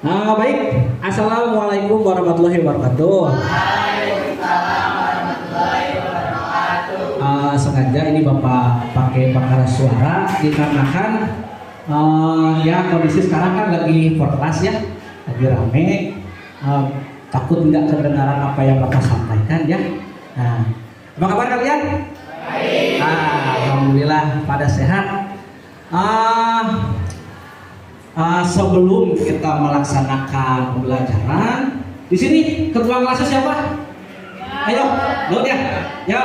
Baik, Assalamualaikum warahmatullahi wabarakatuh. Sengaja ini Bapak pakai pengeras suara dikarenakan ya kondisi sekarang kan lagi for class ya, lagi rame, takut tidak kedengaran apa yang Bapak sampaikan ya. Nah, apa kabar kalian? Baik. Alhamdulillah pada sehat. Sebelum kita melaksanakan pembelajaran, di sini ketua kelasnya siapa? Ayo, Daud ya. Ya,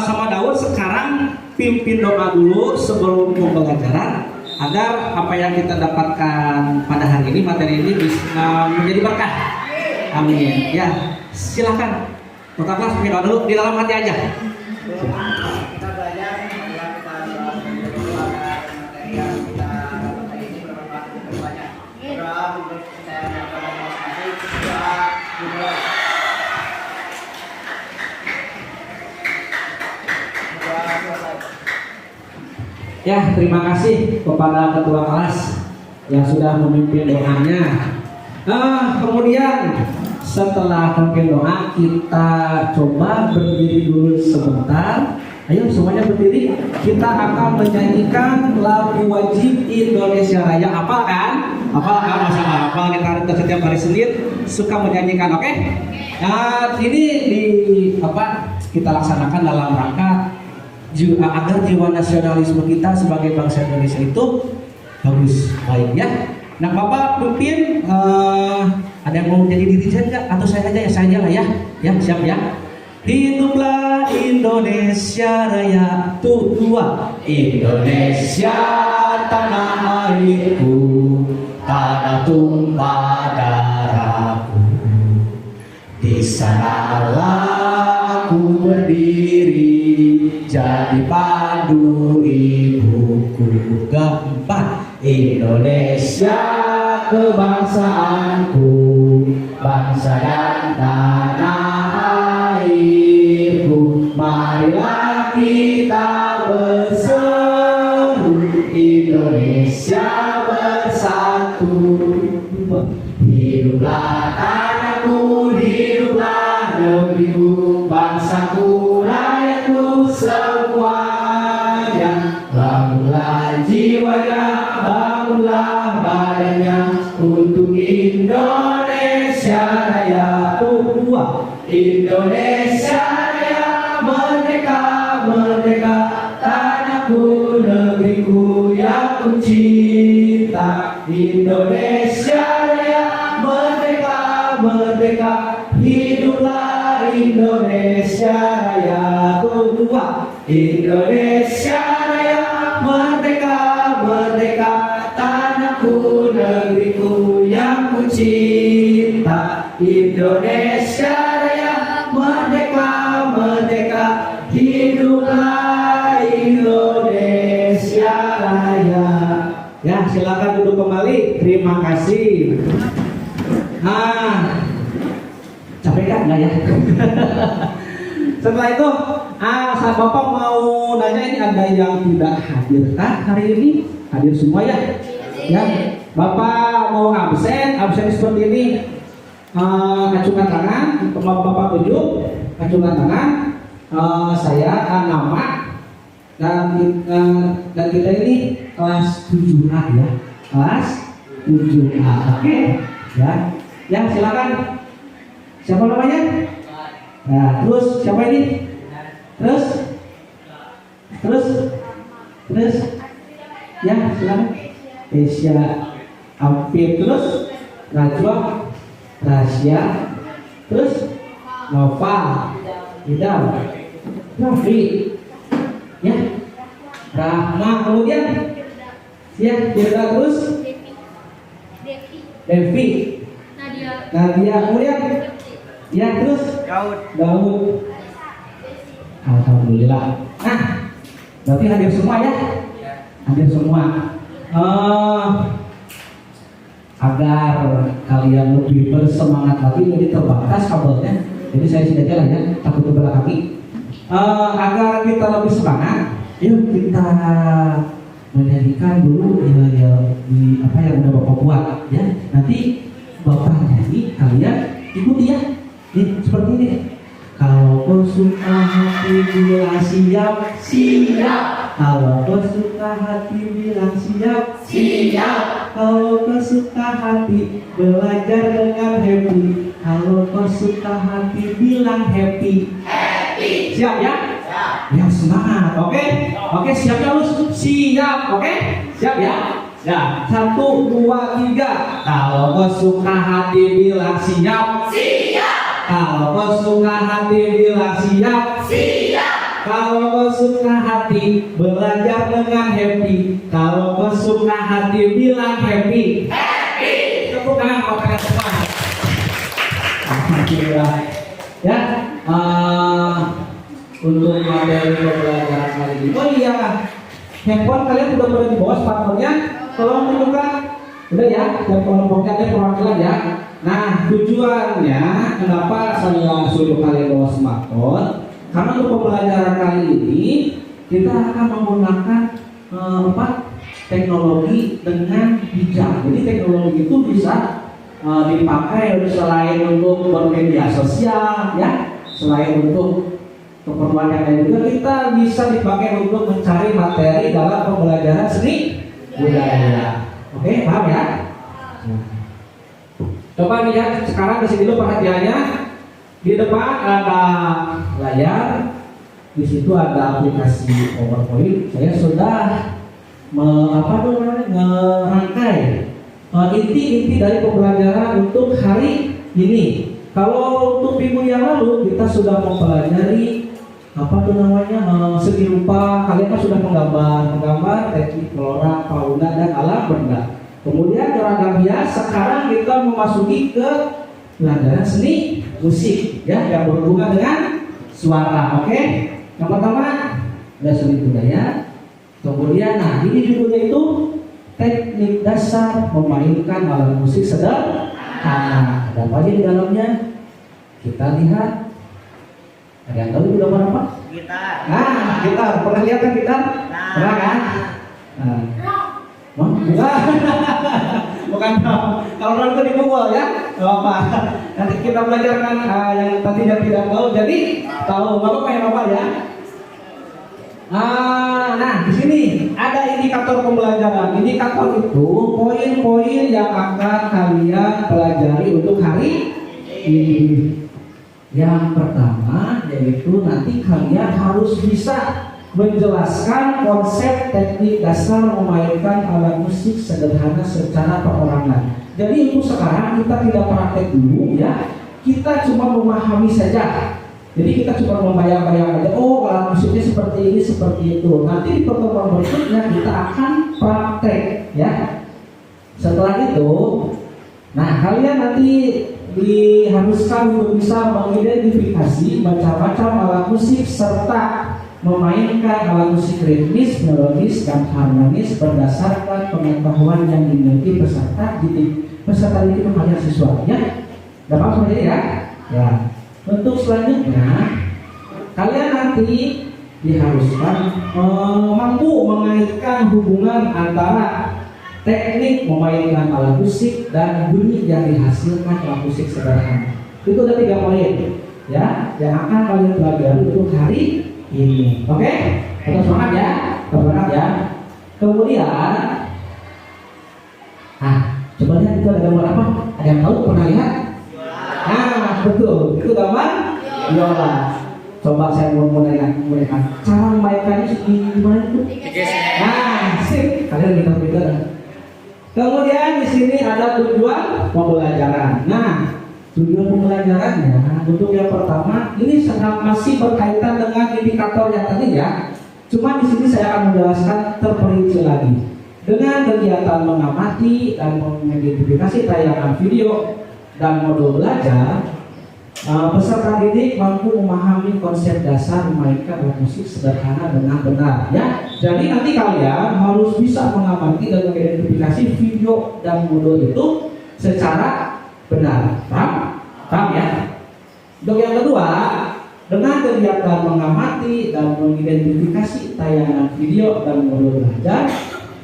sama Daud sekarang pimpin doa dulu sebelum pembelajaran agar apa yang kita dapatkan pada hari ini, materi ini bisa menjadi berkah. Amin. Ya, silakan. Ketua kelas pimpin doa dulu di dalam hati aja. Ya, terima kasih kepada ketua kelas yang sudah memimpin doanya. Kemudian setelah memimpin doa, kita coba berdiri dulu sebentar. Ayo semuanya berdiri. Kita akan menyanyikan lagu wajib Indonesia Raya. Hafal kan? Hafal kan? Masalah hafal. Kita setiap hari Senin suka menyanyikan, oke? Nah, ini kita laksanakan dalam rangka agar jiwa nasionalisme kita sebagai bangsa Indonesia itu bagus, baik ya. Nah, Bapak pimpin, ada yang mau jadi dirijen nggak? Atau saya aja ya, saya lah ya. Ya, siap ya. Hiduplah Indonesia Raya, tuh dua. Indonesia tanah airku, tanah tumpah darahku. Di sanalah aku berdiri, jadi pandu ibuku. Keempat, Indonesia kebangsaanku, bangsa dan tanah airku. Marilah kita berseru, Indonesia bersatu. Hiduplah tanahku, hiduplah negeriku, bangsaku, rakyatku semuanya. Bangunlah jiwanya, bangunlah badannya untuk Indonesia Raya. Dua, Indonesia Raya, merdeka, merdeka, tanahku, negeriku yang ku cinta. Indonesia Raya, merdeka, merdeka, hiduplah Indonesia Raya. Dua, Indonesia Raya, merdeka, merdeka, tanahku, negeriku yang ku cinta. Indonesia Raya, merdeka, merdeka, hiduplah Indonesia Raya. Ya, silakan duduk kembali. Terima kasih. Capek kan nggak ya? Setelah itu, saya Bapak mau nanya, ini ada yang tidak hadir hari ini? Hadir semua ya? Ya, Bapak mau absen seperti ini. Acungkan tangan, Bapak tunjuk, acungkan tangan. Saya nama dan kita ini kelas 7A ya, kelas 7A. Oke, ya. Ya, silakan. Siapa namanya? Nah, terus siapa ini? Terus, ya, silakan. Asia, Afif, terus Najwa, Rasya, terus Nova, Idam, Rafi, ya, Rahma, kemudian ya, Firda, terus Devi, Nadia, kemudian ya, terus Daud. Alhamdulillah. Nah, berarti hadir semua ya? Hadir semua. Agar kalian lebih bersemangat lagi, jadi terbatas kabelnya. Jadi saya sini aja lah ya, takut berbelakang kaki. Agar kita lebih semangat, yuk kita menyanyikan dulu ya di apa yang udah Bapak buat ya. Nanti Bapak nyanyi, kalian ikuti ya. Nih, seperti ini. Kalau kau suka hati bilang siap, siap. Kalau kau suka hati bilang siap, siap. Kalau kau suka hati belajar dengan happy. Kalau kau suka hati bilang happy, happy. Siap ya? Siap. Ya semangat, oke? Oke, siap ya Lus? Siap, oke? Siap ya? Ya, 1, 2, 3. Kalau kau suka hati bilang siap, siap. Kalau kau suka hati bilang siap, siap. Kalau kau suka hati belajar dengan happy. Kalau kau suka hati bilang happy, happy. Tepuk tangan buat kalian semua. Alhamdulillah. Ya, untuk materi pembelajaran kali ini. Oh iya, handphone kalian sudah boleh dibawa smartphone-nya. Tolong tunjukkan, udah ya, dan kelompoknya ada perwakilan ya. Nah, tujuannya kenapa saya suruh kalian bawa smartphone? Karena untuk pembelajaran kali ini kita akan menggunakan teknologi dengan bijak. Jadi teknologi itu bisa dipakai selain untuk bermedia sosial, ya, selain untuk keperluan yang lain juga kita bisa dipakai untuk mencari materi dalam pembelajaran seni budaya. Oke, paham ya? Coba lihat sekarang di sini dulu perhatiannya. Di depan ada layar, di situ ada aplikasi PowerPoint. Saya sudah ngerangkai inti-inti dari pembelajaran untuk hari ini. Kalau untuk minggu yang lalu kita sudah mempelajari seni rupa. Kalian kan sudah menggambar teknik flora, fauna dan alam benda. Kemudian olahraga bias. Sekarang kita memasuki ke pelajaran seni musik, ya, yang berhubungan dengan suara. Oke. Yang pertama ada seni budaya. Kemudian, nah ini judulnya itu teknik dasar memainkan alat musik sederhana. Ada apa aja di dalamnya? Kita lihat. Ada yang tahu itu gambar apa? Gitar. Nah, gitar. Pernah lihat kan gitar? Nah. Pernah kan? Nah. Bukan kalau orang itu di Google ya. Apa? Nanti kita belajarkan yang tadi yang tidak tahu. Jadi tahu apa yang apa ya? Nah, di sini ada indikator pembelajaran. Indikator itu poin-poin yang akan kalian pelajari untuk hari ini. Yang pertama yaitu nanti kalian harus bisa menjelaskan konsep teknik dasar memainkan alat musik sederhana secara perorangan. Jadi untuk sekarang kita tidak praktek dulu ya, kita cuma memahami saja. Jadi kita cuma membayang-bayang aja, oh alat musiknya seperti ini, seperti itu. Nanti di pertemuan berikutnya kita akan praktek ya. Setelah itu, nah kalian nanti diharuskan untuk bisa mengidentifikasi macam-macam alat musik serta memainkan alat musik ritmis, melodis, dan harmonis berdasarkan pengetahuan yang dimiliki peserta didik. Peserta didik itu hanya siswanya. Dapat seperti ya? Ya. Untuk selanjutnya, kalian nanti diharuskan mampu mengaitkan hubungan antara teknik memainkan alat musik dan bunyi yang dihasilkan alat musik sederhana. Itu ada 3 poin ya yang akan kalian pelajari untuk hari ini. Oke? Kita semangat ya, semangat ya. Kemudian, coba lihat itu ada gambar apa? Ada yang tahu? Pernah lihat? Nah, betul. Itu gambar biola. Coba saya mau mulaikan cara memainkannya di mana itu? Nah, sip. Kalian pintar-pintar. Kemudian di sini ada tujuan pembelajaran. Nah, tujuan pembelajarannya untuk yang pertama ini masih berkaitan dengan indikator yang tadi ya. Cuma di sini saya akan menjelaskan terperinci lagi. Dengan kegiatan mengamati dan mengidentifikasi tayangan video dan modul belajar, peserta didik mampu memahami konsep dasar memainkan alat musik sederhana dengan benar ya. Jadi nanti kalian harus bisa mengamati dan mengidentifikasi video dan modul itu secara benar. Paham ya? Untuk yang kedua, dengan kegiatan mengamati dan mengidentifikasi tayangan video dan modul belajar,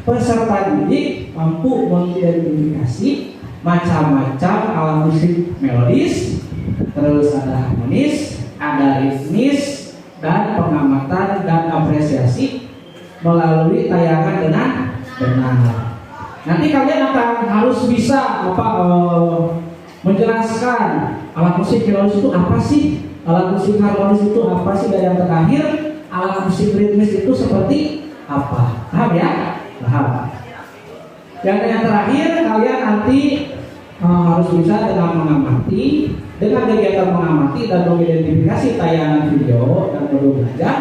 peserta didik mampu mengidentifikasi macam-macam alat musik melodis, terus ada harmonis, ada ritmis, dan pengamatan dan apresiasi melalui tayangan dengan benar. Nanti kalian akan harus bisa menjelaskan alat musik melodis itu apa sih, alat musik harmonis itu apa sih, dan yang terakhir alat musik ritmis itu seperti apa. Paham ya? Paham. Yang terakhir kalian nanti harus bisa dengan kegiatan mengamati dan mengidentifikasi tayangan video dan video belajar.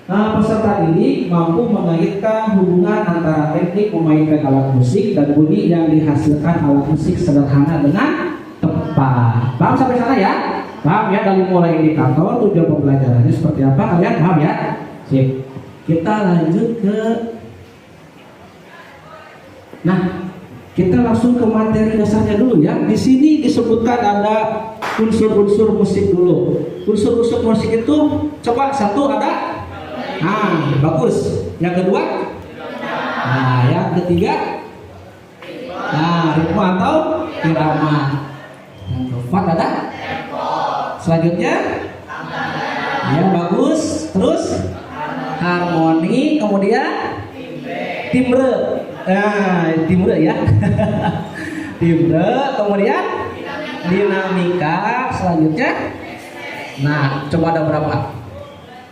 Peserta didik mampu mengaitkan hubungan antara teknik memainkan alat musik dan bunyi yang dihasilkan alat musik sederhana dengan tepat. Paham sampai sana ya? Paham ya? Dari mulai indikator tujuan pembelajarannya seperti apa, kalian paham ya? Sip. Kita lanjut ke. Nah, kita langsung ke materi dasarnya dulu ya. Di sini disebutkan ada unsur-unsur musik dulu. Unsur-unsur musik itu coba satu ada. Nah, bagus. Yang kedua? Nah, yang ketiga? Nah, ritme atau irama. Yang keempat ada? Selanjutnya? Ya, bagus. Terus? Harmoni, kemudian? Timbre. Nah, timbre ya. Timbre, kemudian? Dinamika. Selanjutnya? Nah, coba ada berapa?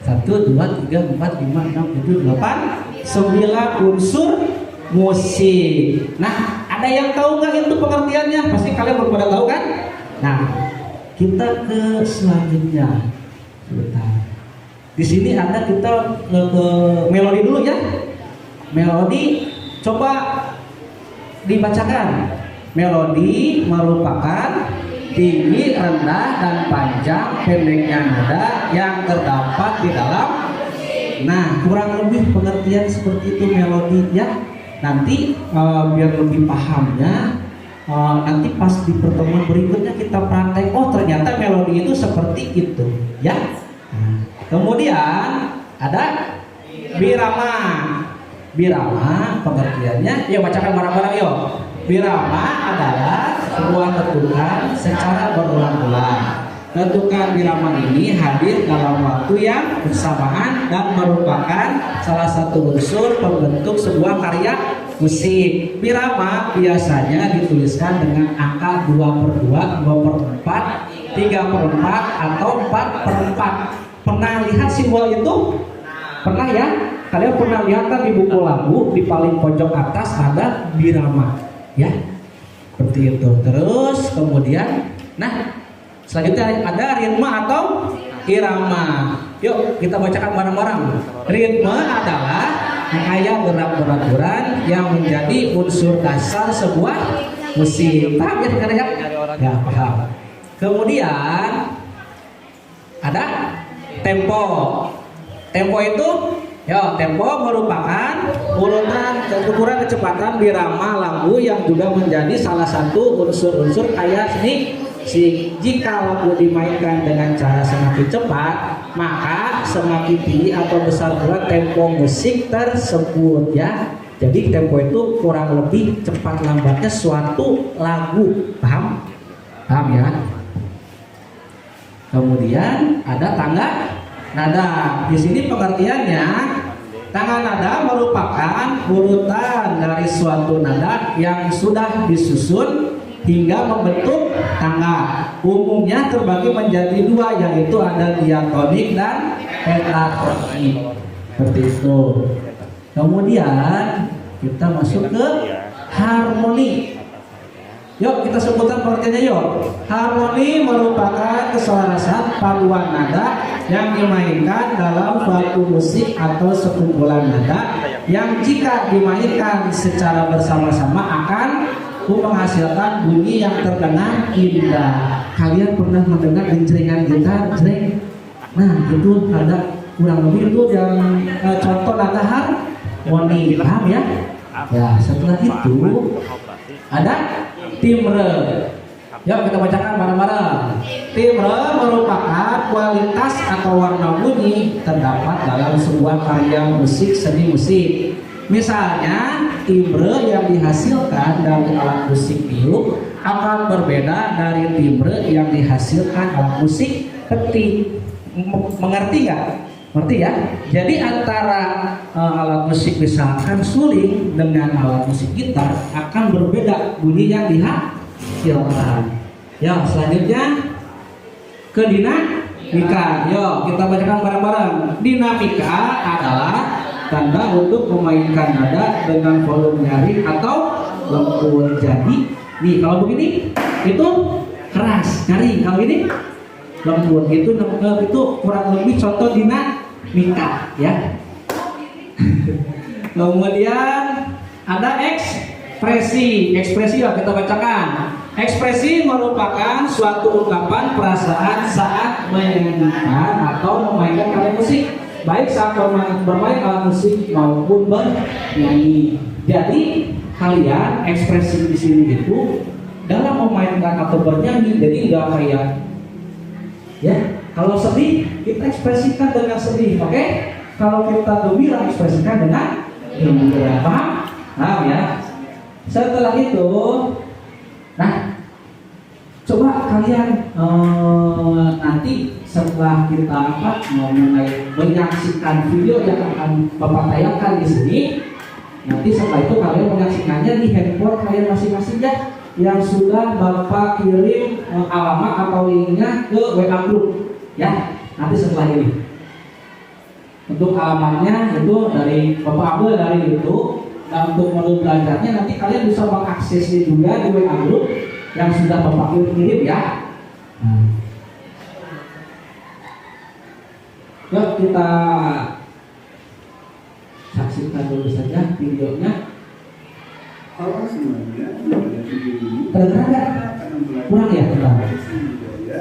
1, 2, 3, 4, 5, 6, 7, 8, 9 unsur musik. Nah, ada yang tahu nggak itu pengertiannya? Pasti kalian belum pada tahu kan? Nah, kita ke selanjutnya. Sebentar. Di sini ada kita ke melodi dulu ya. Melodi, coba dibacakan. Melodi merupakan tinggi, rendah, dan panjang pendeknya nada yang terdapat di dalam. Nah, kurang lebih pengertian seperti itu melodi ya. Nanti biar lebih pahamnya, nanti pas di pertemuan berikutnya kita praktek. Oh, ternyata melodi itu seperti itu ya. Kemudian ada birama. Birama pengertiannya, ya bacakan bareng-bareng yuk. Birama adalah sebuah ketukan secara berulang-ulang. Ketukan birama ini hadir dalam waktu yang bersamaan dan merupakan salah satu unsur pembentuk sebuah karya musik. Birama biasanya dituliskan dengan angka 2/2, 2/4, 3/4, atau 4/4. Pernah lihat simbol itu? Pernah ya? Kalian pernah lihat kan di buku lagu di paling pojok atas ada birama. Ya, seperti itu. Terus kemudian, nah selanjutnya ada ritme atau irama. Yuk kita bacakan bareng-bareng. Ritme adalah gaya gerak-gerak yang menjadi unsur dasar sebuah musik. Paham ya kadang-kadang? Ya paham. Kemudian ada tempo. Tempo itu, ya, tempo merupakan urutan ukuran kecepatan birama lagu yang juga menjadi salah satu unsur-unsur kayak seni. Jika lagu dimainkan dengan cara semakin cepat, maka semakin tinggi atau besar pula tempo musik tersebut ya. Jadi tempo itu kurang lebih cepat lambatnya suatu lagu. Paham? Paham ya? Kemudian ada tangga nada. Di sini pengertiannya, tangga nada merupakan urutan dari suatu nada yang sudah disusun hingga membentuk tangga. Umumnya terbagi menjadi dua, yaitu ada diatonik dan pentatonik. Seperti itu. Kemudian kita masuk ke harmoni. Yuk kita sebutkan pengertiannya yuk. Harmoni merupakan keselarasan paduan nada yang dimainkan dalam suatu musik atau sekumpulan nada yang jika dimainkan secara bersama-sama akan menghasilkan bunyi yang terdengar indah. Kalian pernah mendengar genjrengan gitar, jreng? Nah itu ada kurang lebih itu yang contoh nada harmoni. Paham ya? Ya setelah itu ada timbre. Yuk kita bacakan bareng-bareng. Timbre merupakan kualitas atau warna bunyi terdapat dalam sebuah karya musik seni musik. Misalnya timbre yang dihasilkan dari alat musik tiup akan berbeda dari timbre yang dihasilkan alat musik peti. Mengerti nggak? Mengerti ya? Jadi antara alat musik misalkan suling dengan alat musik gitar akan berbeda bunyi yang dihasilkan. Ya, selanjutnya ke dinamika. Yo, kita bacakan bareng-bareng. Dinamika adalah tanda untuk memainkan nada dengan volume nyaring atau lembut. Jadi, nih kalau begini itu keras, nyaring. Kalau ini lembut. Itu kurang lebih contoh dinamika, ya. Kemudian ada ekspresi. Ekspresi ya kita bacakan. Ekspresi merupakan suatu ungkapan perasaan saat menyanyikan atau memainkan alat musik, baik saat bermain alat musik maupun bernyanyi. Jadi kalian ekspresi di sini itu dalam memainkan atau bernyanyi. Jadi nggak kayak ya kalau sedih kita ekspresikan dengan sedih, oke? Kalau kita gembira ekspresikan dengan gembira, paham ya? Setelah itu, nah, coba kalian nanti setelah kita mulai menyaksikan video yang akan Bapak tayangkan di sini, nanti setelah itu kalian menyaksikannya di handphone kalian masing-masing ya, yang sudah Bapak kirim alamat atau linknya ke WA group ya. Nanti setelah ini, untuk alamatnya itu dari Bapak Abdul dari YouTube. Dan untuk modul belajarnya nanti kalian bisa mengaksesnya juga di WA group yang sudah Bapak kirim ya. Yuk kita saksikan dulu saja videonya. Halo semuanya, pada video ini Terdengar akan belajar kurang ya tentang budaya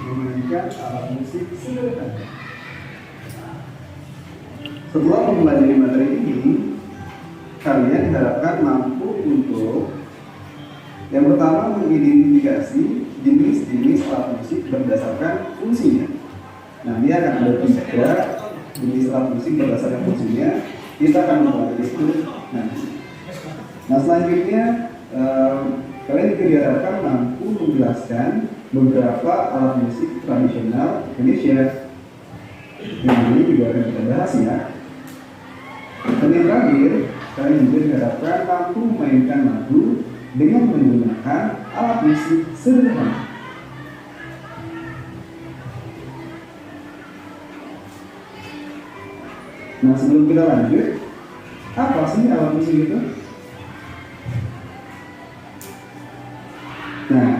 memainkan alat musik sederhana. Setelah mempelajari materi ini, kalian diharapkan mampu untuk yang pertama mengidentifikasi jenis-jenis alat musik berdasarkan fungsinya. Nanti akan ada 3 jenis alat musik berdasarkan fungsinya. Kita akan mempelajari itu nanti. Nah selanjutnya kalian juga diharapkan mampu menjelaskan beberapa alat musik tradisional Indonesia. Yang ini juga akan kita bahas ya. Dan yang terakhir, kalian juga diharapkan mampu memainkan lagu dengan menggunakan alat musik sederhana. Nah sebelum kita lanjut, apa sih alat musik itu? Nah,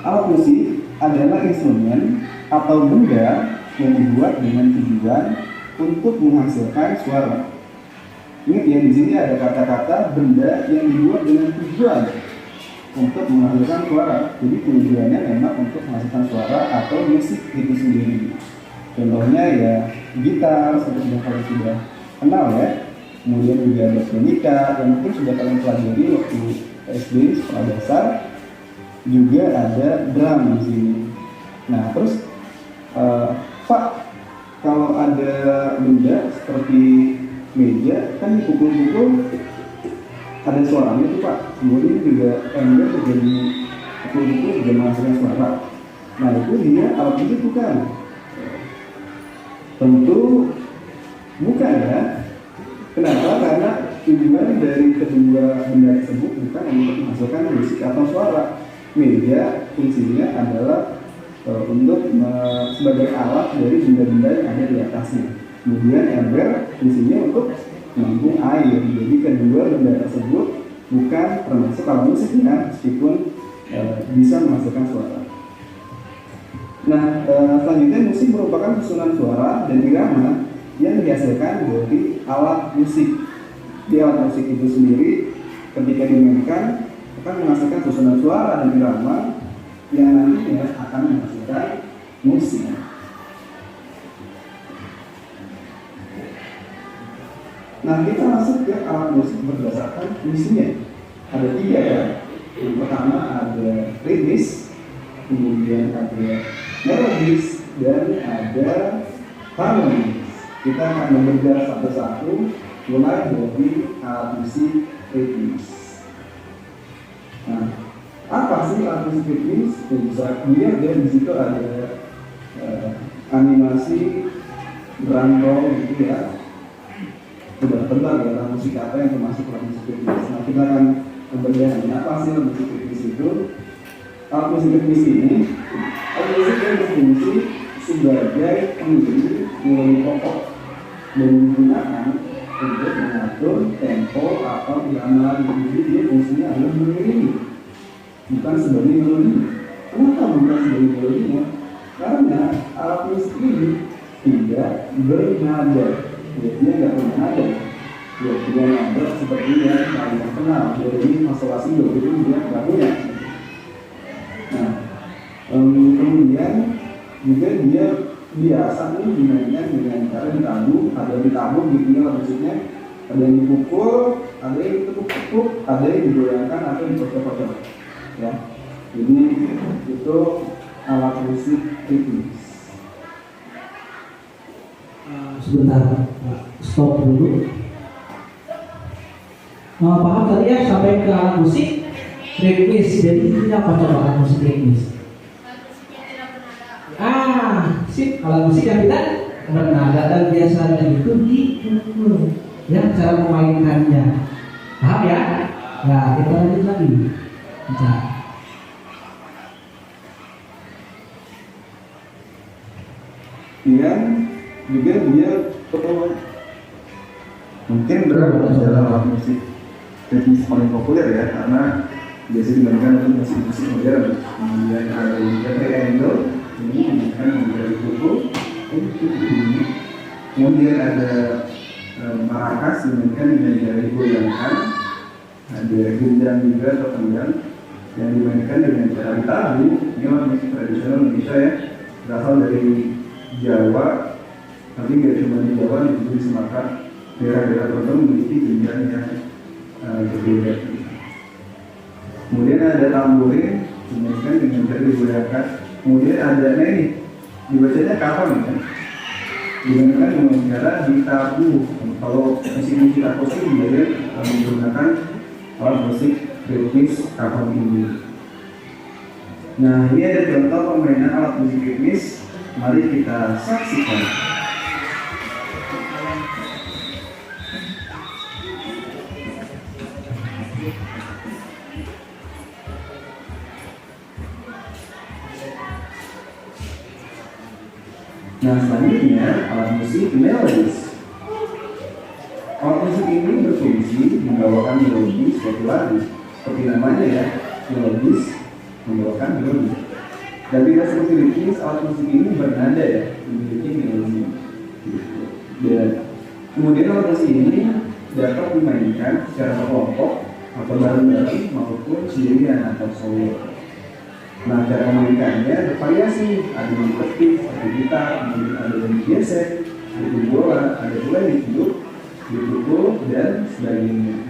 alat musik adalah instrumen atau benda yang dibuat dengan tujuan untuk menghasilkan suara. Ingat ya, di sini ada kata-kata benda yang dibuat dengan tujuan untuk menghasilkan suara. Jadi tujuannya memang untuk menghasilkan suara atau musik itu sendiri. Contohnya ya gitar, seperti yang kalian sudah kenal ya. Kemudian juga ada pianika yang mungkin sudah kalian pelajari waktu SD sekolah dasar. Juga ada drum di sini. Nah terus Pak, kalau ada benda seperti meja kan dipukul-pukul ada suaranya tuh Pak. Kemudian juga ember juga dipukul-pukul juga menghasilkan suara. Nah itu dia alat musik bukan? Tentu bukan ya. Kenapa? Karena tujuan dari kedua benda tersebut bukan untuk menghasilkan musik atau suara. Meja fungsinya adalah untuk sebagai alat dari benda-benda yang ada di atasnya. Kemudian ember fungsinya untuk menampung air. Jadi kedua benda tersebut bukan termasuk alat musiknya, meskipun bisa menghasilkan suara. Nah, selanjutnya musik merupakan susunan suara dan irama yang dihasilkan dari alat musik. Di alat musik itu sendiri ketika dimainkan akan menghasilkan susunan suara dan irama yang nantinya akan menghasilkan musik. Nah, kita masuk ke alat musik berdasarkan fungsinya. Ada 3 ya. Yang pertama ada ritmis, kemudian ada melodis, dan ada harmonis. Kita akan membedah satu-satu mulai dari alat musik ritmis. Nah, apa sih alat musik ritmis? Bisa dilihat ya, di situ ada animasi drum roll gitu ya. Sudah tebak ya alat musik apa yang termasuk alat musik ritmis. Nah, kita akan memberikan apa sih alat musik ritmis itu. Alat musik ritmis ini, alat musik yang berfungsi sebagai pengiring melodi pokok dan digunakan untuk mengatur tempo atau irama. Jadi dia fungsinya adalah mengiringi, bukan sebagai melodi. Kenapa bukan sebagai melodinya? Karena alat musik ini tidak bernada, jadi dia nggak bernada. Ya, dia nada seperti yang paling terkenal. Jadi masalah do itu dia nggak punya. Nah, kemudian juga dia biasa nih dimainkan dengan cara ditabung, ada yang ditabung gitu ya musiknya, ada yang dipukul, ada yang ditekuk-tekuk, ada yang digoyangkan atau dikocok-kocok ya. Jadi itu alat musik ritmis. Sebentar, stop dulu. Paham tadi ya sampai ke alat musik ritmis. Jadi ini apa coba alat musik ritmis? Sip, alat musik yang tidak bernada dan biasanya itu dipukul. Ya, cara memainkannya. Paham ya? Nah, kita lanjut lagi. Bisa. Yang juga dia mungkin berada dalam alat musik ritmis paling populer ya, karena biasanya digunakan untuk musik-musik modern. Kemudian ada juga triangle, ini menggunakan dari kuku. Kemudian ada maracas dimainkan dengan jari goyangkan. Ada gendang juga atau kendang yang dimainkan dengan cara ditabuh. Ini adalah musik tradisional Indonesia ya, berasal dari Jawa, tapi nggak cuma di Jawa, juga di Sumatera. Daerah-daerah tertentu memiliki gendang yang berbeda. Kemudian ada tamborin dimainkan dengan cara digoyangkan. Kemudian ada ini dibacanya kapan ya? Digunakan dengan cara ditabuh. Kalau musik-musik akustik biasanya menggunakan alat musik ritmis kapan ini. Nah, ini ada contoh permainan alat musik ritmis. Mari kita saksikan. Nah, selanjutnya alat musik melodis. Alat musik ini berfungsi membawakan melodi suatu lagu, seperti namanya ya, melodis, membawakan melodi. Dan tidak seperti ritmis, alat musik ini bernada ya, memiliki melodi. Dan kemudian alat musik ini dapat dimainkan secara kelompok atau bareng-bareng maupun sendirian atau solo. Nah, cara memainkannya bervariasi, ada yang dipetik, ada gitar, kemudian ada yang digesek, ada yang bola, ada pula yang ditiup, dipukul, dan sebagainya.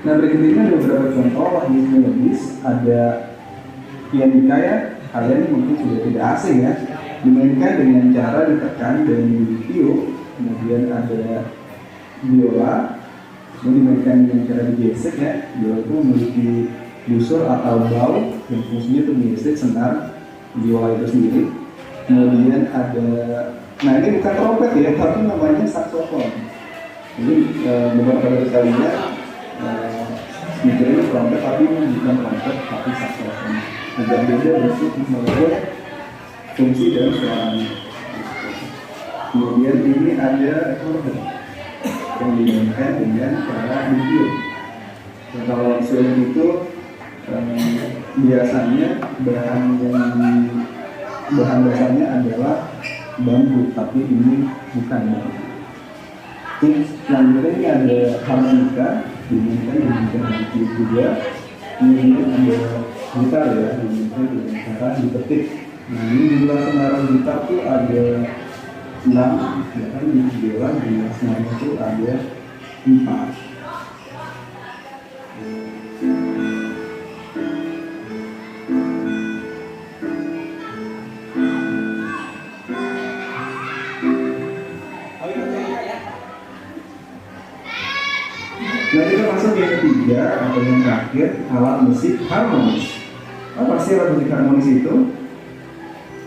Nah, berikut ini ada beberapa contoh alat musik melodis. Ada pianika ya, kalian mungkin sudah tidak asing ya, dimainkan dengan cara ditekan dan ditiup. Kemudian ada biola, ini dimainkan dengan cara digesek ya. Biola itu memiliki busur atau bow yang fungsinya itu menggesek senar biola itu sendiri. Kemudian ada, nah ini bukan trompet ya, tapi namanya saksofon. Jadi beberapa dari kalinya mikirnya trompet, tapi bukan trompet, tapi saksofon. Agak beda bentuk maupun fungsi dan suaranya. Kemudian ini ada recorder yang dimainkan dengan cara ditiup. Dan kalau suara itu biasanya bahan dasarnya adalah bambu, tapi ini bukan bambu. Selanjutnya ini ada harmonika dimainkan dengan cara ditiup juga. Kemudian ada gitar ya, dimainkan dengan cara dipetik. Nah, ini jumlah senaran gitar tuh ada 6, ya kan, di biola di senaran itu ada 4. Nah, kita masuk yang ketiga atau yang terakhir, alat musik harmonis. Apa sih alat musik harmonis itu?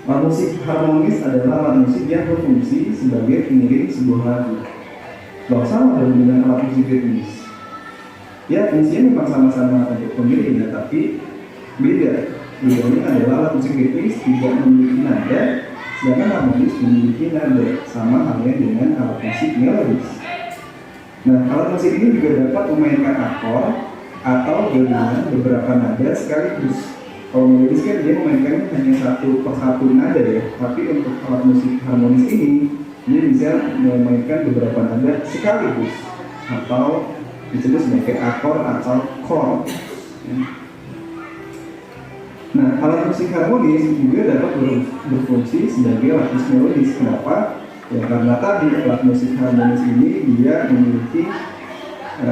Alat musik harmonis adalah alat musik yang berfungsi sebagai pengiring sebuah lagu. Gak sama dengan alat musik ritmis. Ya, fungsinya memang sama-sama untuk pengiring ya, tapi beda. Bedanya adalah alat musik ritmis tidak memiliki nada, sedangkan harmonis memiliki nada, sama halnya dengan alat musik melodis. Nah, alat musik ini juga dapat memainkan akor atau gabungan beberapa nada sekaligus. Kalau melodis kan dia memainkannya hanya satu persatu nada ya, tapi untuk alat musik harmonis ini dia bisa memainkan beberapa nada sekaligus atau disebut sebagai akor atau chord. Nah, alat musik harmonis juga dapat berfungsi sebagai alat musik melodis. Kenapa? Ya karena tadi alat musik harmonis ini dia memiliki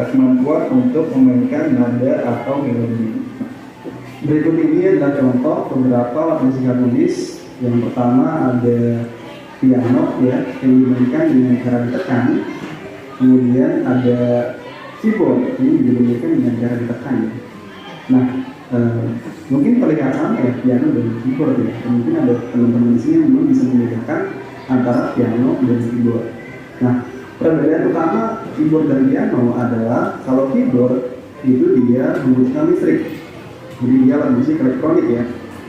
kemampuan untuk memainkan nada atau melodi. Berikut ini adalah contoh beberapa alat musik harmonis. Yang pertama ada piano ya, yang dimainkan dengan cara ditekan. Kemudian ada keyboard, ini dimainkan dengan cara ditekan. Nah, mungkin terlihat sama ya piano dan keyboard ya. Mungkin ada teman-teman di sini yang belum bisa membedakan antara piano dan keyboard. Nah, perbedaan utama keyboard dan piano adalah kalau keyboard itu dia membutuhkan listrik, jadi dia alat musik elektronik ya.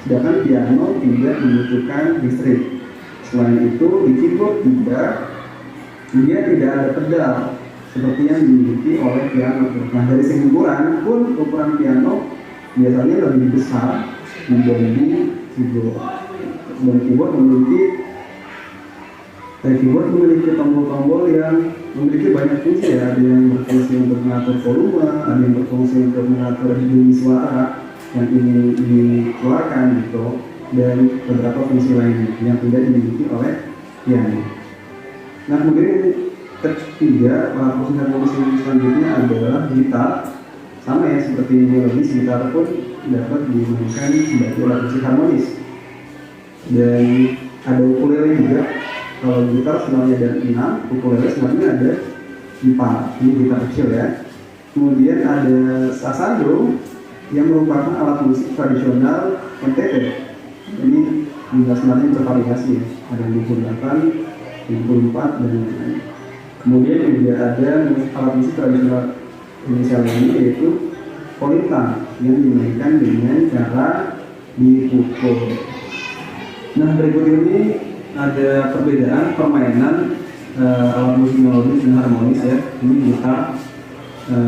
Sedangkan piano tidak membutuhkan listrik. Selain itu di keyboard juga dia tidak ada pedal seperti yang dimiliki oleh piano. Nah, dari segi ukuran pun ukuran piano biasanya lebih besar dibanding keyboard. Dan keyboard memiliki tombol-tombol yang memiliki banyak fungsi ya. Ada yang berfungsi untuk mengatur volume, ada yang berfungsi untuk mengatur bunyi suara yang ingin dikeluarkan gitu, dan beberapa fungsi lainnya yang tidak dimiliki oleh piano. Nah, kemudian ketiga alat musik harmonis yang selanjutnya adalah gitar. Sama ya seperti melodis, gitar pun dapat digunakan sebagai alat musik harmonis. Dan ada ukulele juga. Kalau gitar sebenarnya ada 6, ukulele sebenarnya ada 4. Ini gitar kecil ya. Kemudian ada sasando yang merupakan alat musik tradisional NTT. Ini juga sebenarnya bervariasi ya. Ada 28, 24 dan lain-lain. Kemudian juga ada alat musik tradisional Indonesia lainnya yaitu polintang yang dimainkan dengan cara dipukul. Nah, berikut ini ada perbedaan permainan alat musik melodis dan harmonis ya. Ini gitar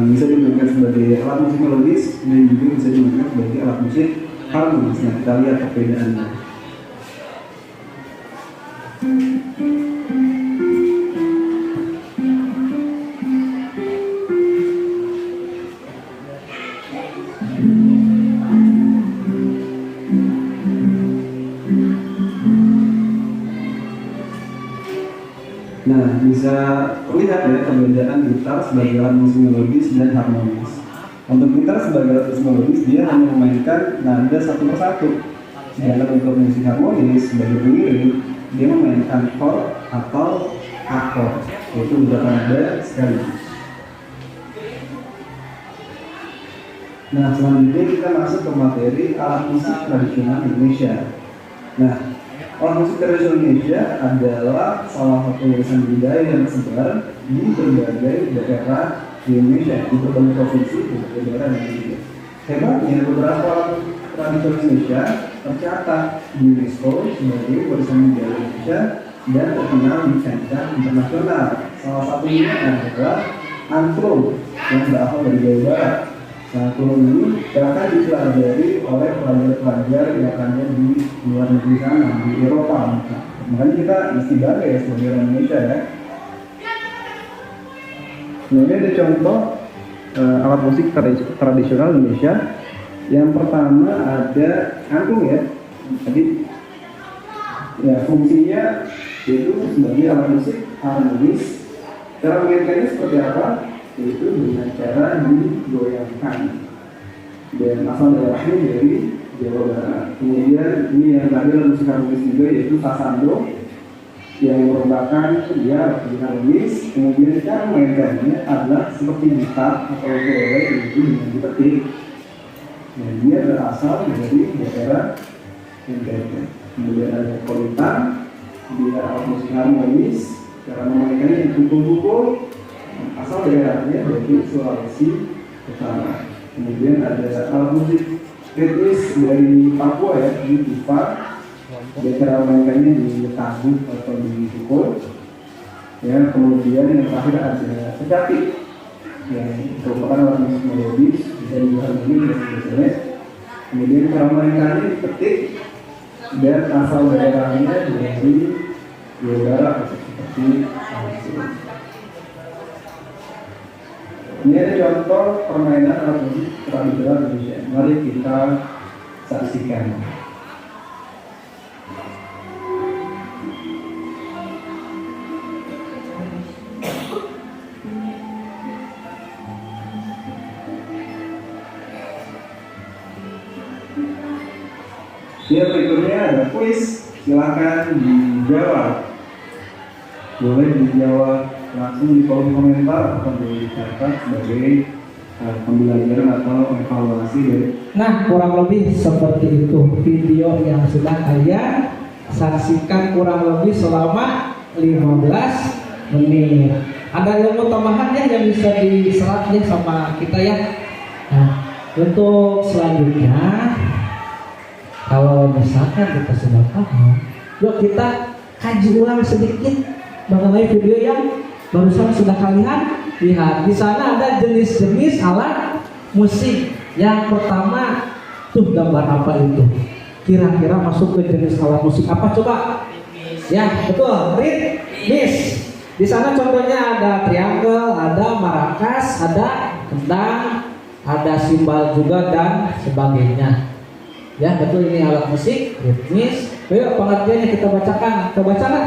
bisa dimainkan sebagai alat musik melodis dan juga bisa dimainkan sebagai alat musik harmonis. Nah, kita lihat perbedaannya. Nah, bisa terlihat ya perbedaan gitar sebagai alat musik melodis dan harmonis. Untuk gitar sebagai alat musik melodis dia hanya memainkan nada satu persatu. Sedangkan untuk musik harmonis sebagai pengiring dia memainkan chord atau akor, yaitu beberapa nada sekaligus. Nah, selanjutnya kita masuk ke materi alat musik tradisional Indonesia. Nah, alat musik tradisional Indonesia adalah salah satu warisan budaya yang tersebar di berbagai daerah di Indonesia, di berbagai provinsi, di berbagai daerah di Indonesia. Hebatnya, beberapa alat tradisional Indonesia tercatat di UNESCO sebagai warisan budaya Indonesia dan terkenal di kancah internasional. Salah satunya adalah angklung yang berasal dari Jawa Barat. Angklung ini bahkan dipelajari oleh pelajar-pelajar yang ada di luar negeri sana, di Eropa. Makanya kita mesti bangga ya sebagai orang Indonesia ya. Nah, ini ada contoh alat musik tradisional Indonesia. Yang pertama ada angklung ya. Tadi ya fungsinya yaitu sebagai alat musik harmonis. Cara memainkannya seperti apa? Yaitu dengan cara digoyangkan. Dan asal daerahnya dari Jawa Barat. Kemudian ini yang tadi alat musik harmonis juga yaitu sasando yang merupakan dia dinamis, kemudian cara mainkannya adalah seperti gitar atau ukulele itu dengan dipetik. Nah, dia berasal dari daerah NTT. Kemudian ada kolintang, dia alat musik harmonis, cara memainkannya dipukul-pukul, asal daerahnya dari Sulawesi Utara. Kemudian ada alat musik ritmis dari Papua ya, di Tifa. Dia cara mainkannya ditabuk atau dipukul. Ya, kemudian yang terakhir ada kecapi yang merupakan alat musik melodis, bisa diharmoni dan sebagainya. Kemudian cara mainkannya dipetik dan asal daerahnya dari Jawa Barat seperti ini ada contoh permainan alat musik tradisional Indonesia. Mari kita saksikan. Ya, berikutnya ada kuis, silakan dijawab. Boleh dijawab langsung di kolom komentar atau dicatat sebagai pembelajaran atau evaluasi dari. Nah, kurang lebih seperti itu video yang sudah kalian saksikan kurang lebih selama 15 menit. Ada ilmu tambahan ya yang bisa diserap ya sama kita ya. Nah, untuk selanjutnya, kalau misalkan kita sudah paham, yuk kita kaji ulang sedikit mengenai video yang barusan sudah kalian lihat. Di sana ada jenis-jenis alat musik. Yang pertama, tuh gambar apa itu? Kira-kira masuk ke jenis alat musik apa coba? Ya, betul, ritmis. Di sana contohnya ada triangle, ada maracas, ada kendang, ada simbal juga dan sebagainya. Ya, betul, ini alat musik ritmis. Yuk pengertiannya kita bacakan. Coba bacakan.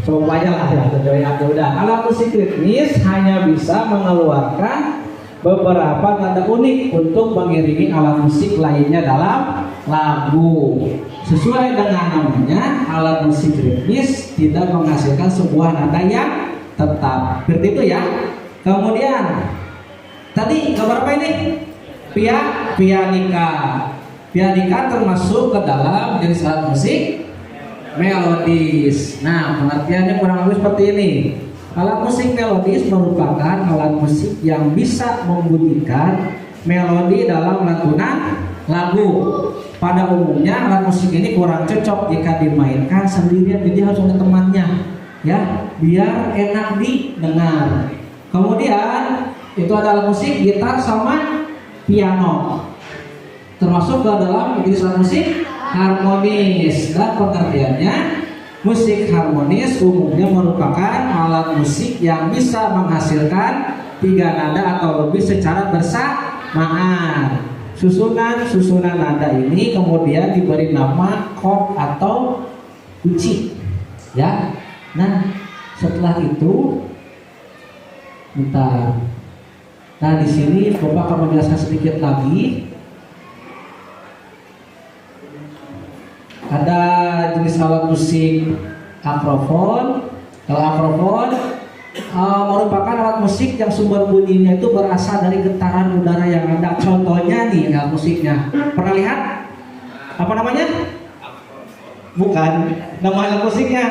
Coba aja lah ya, udah. Alat musik ritmis hanya bisa mengeluarkan beberapa nada unik untuk mengiringi alat musik lainnya dalam lagu. Sesuai dengan namanya, alat musik ritmis tidak menghasilkan sebuah nada yang tetap. Seperti itu ya. Kemudian tadi gambar apa ini? Pianika. Pianika termasuk ke dalam jenis alat musik melodis. Nah, pengertiannya kurang lebih seperti ini. Alat musik melodis merupakan alat musik yang bisa membunyikan melodi dalam lantunan lagu. Pada umumnya alat musik ini kurang cocok jika dimainkan sendirian, jadi harus ada temannya, ya, biar enak didengar. Kemudian itu ada alat musik gitar sama piano, termasuk ke dalam jenis alat musik harmonis. Dan pengertiannya, musik harmonis umumnya merupakan alat musik yang bisa menghasilkan 3 nada atau lebih secara bersamaan. Susunan nada ini kemudian diberi nama chord atau kunci, ya. Nah, setelah itu, bentar. Nah, di sini Bapak akan menjelaskan sedikit lagi. Ada jenis alat musik akrofon. Kalau akrofon merupakan alat musik yang sumber bunyinya itu berasal dari getaran udara yang ada. Contohnya nih alat musiknya. Pernah lihat? Apa namanya? Bukan. Nama alat musiknya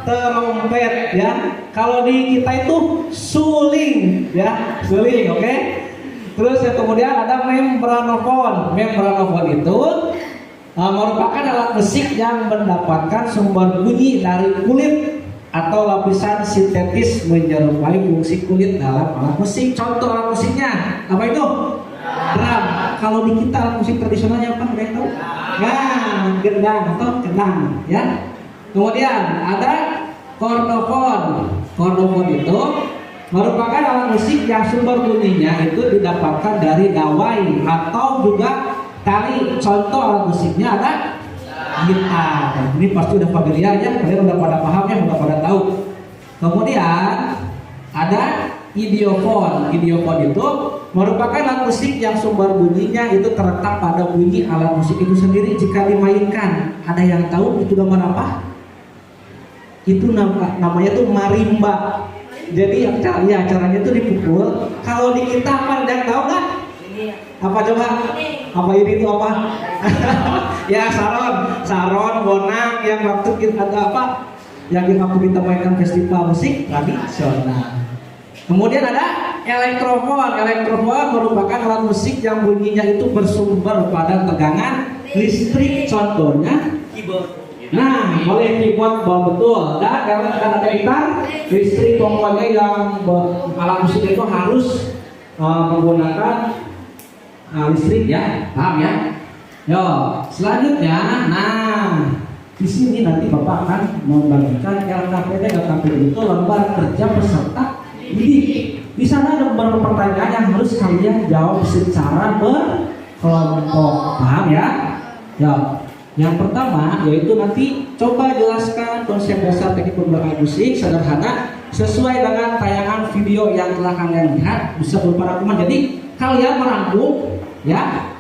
trompet, ya. Kalau di kita itu suling, ya, suling, oke? Terus yang kemudian ada membranofon. Membranofon itu merupakan alat musik yang mendapatkan sumber bunyi dari kulit atau lapisan sintetis menyerupai fungsi kulit dalam alat musik. Contoh alat musiknya apa itu? Drum. Kalau di kita alat musik tradisionalnya apa? Ada yang tahu? Nah, gendang atau kendang, ya. Kemudian ada kordofon. Kordofon itu merupakan alat musik yang sumber bunyinya itu didapatkan dari dawai atau juga tali. Contoh alat musiknya ada gitar. Ini pasti udah familiar ya, kalian udah pada paham ya, udah pada tahu. Kemudian ada idiofon. Idiofon itu merupakan alat musik yang sumber bunyinya itu terletak pada bunyi alat musik itu sendiri jika dimainkan. Ada yang tahu itu gambar apa? Itu namanya tuh marimba. Jadi acaranya tuh dipukul. Kalau di kita apa, ada yang tahu nggak? Apa coba? Apa ini tuh apa? Ya saron, bonang yang waktu kita ada apa? Yang waktu kita mainkan festival musik tradisional. Kemudian ada elektrofon. Elektrofon merupakan alat musik yang bunyinya itu bersumber pada tegangan listrik. Contohnya keyboard. Nah, oleh keyboard betul. Dan ada gitar listrik, pokoknya yang alat musik itu harus menggunakan listrik ya, paham ya? Yo, selanjutnya, nah di sini nanti Bapak akan membagikan LKPD. LKPD itu lembar kerja peserta didik. Di sana ada beberapa pertanyaan yang harus kalian jawab secara berkelompok, paham ya? Ya. Yang pertama yaitu nanti coba jelaskan konsep dasar teknik pembuatan musik sederhana sesuai dengan tayangan video yang telah kalian lihat, bisa berupa rangkuman. Jadi kalian merangkum ya,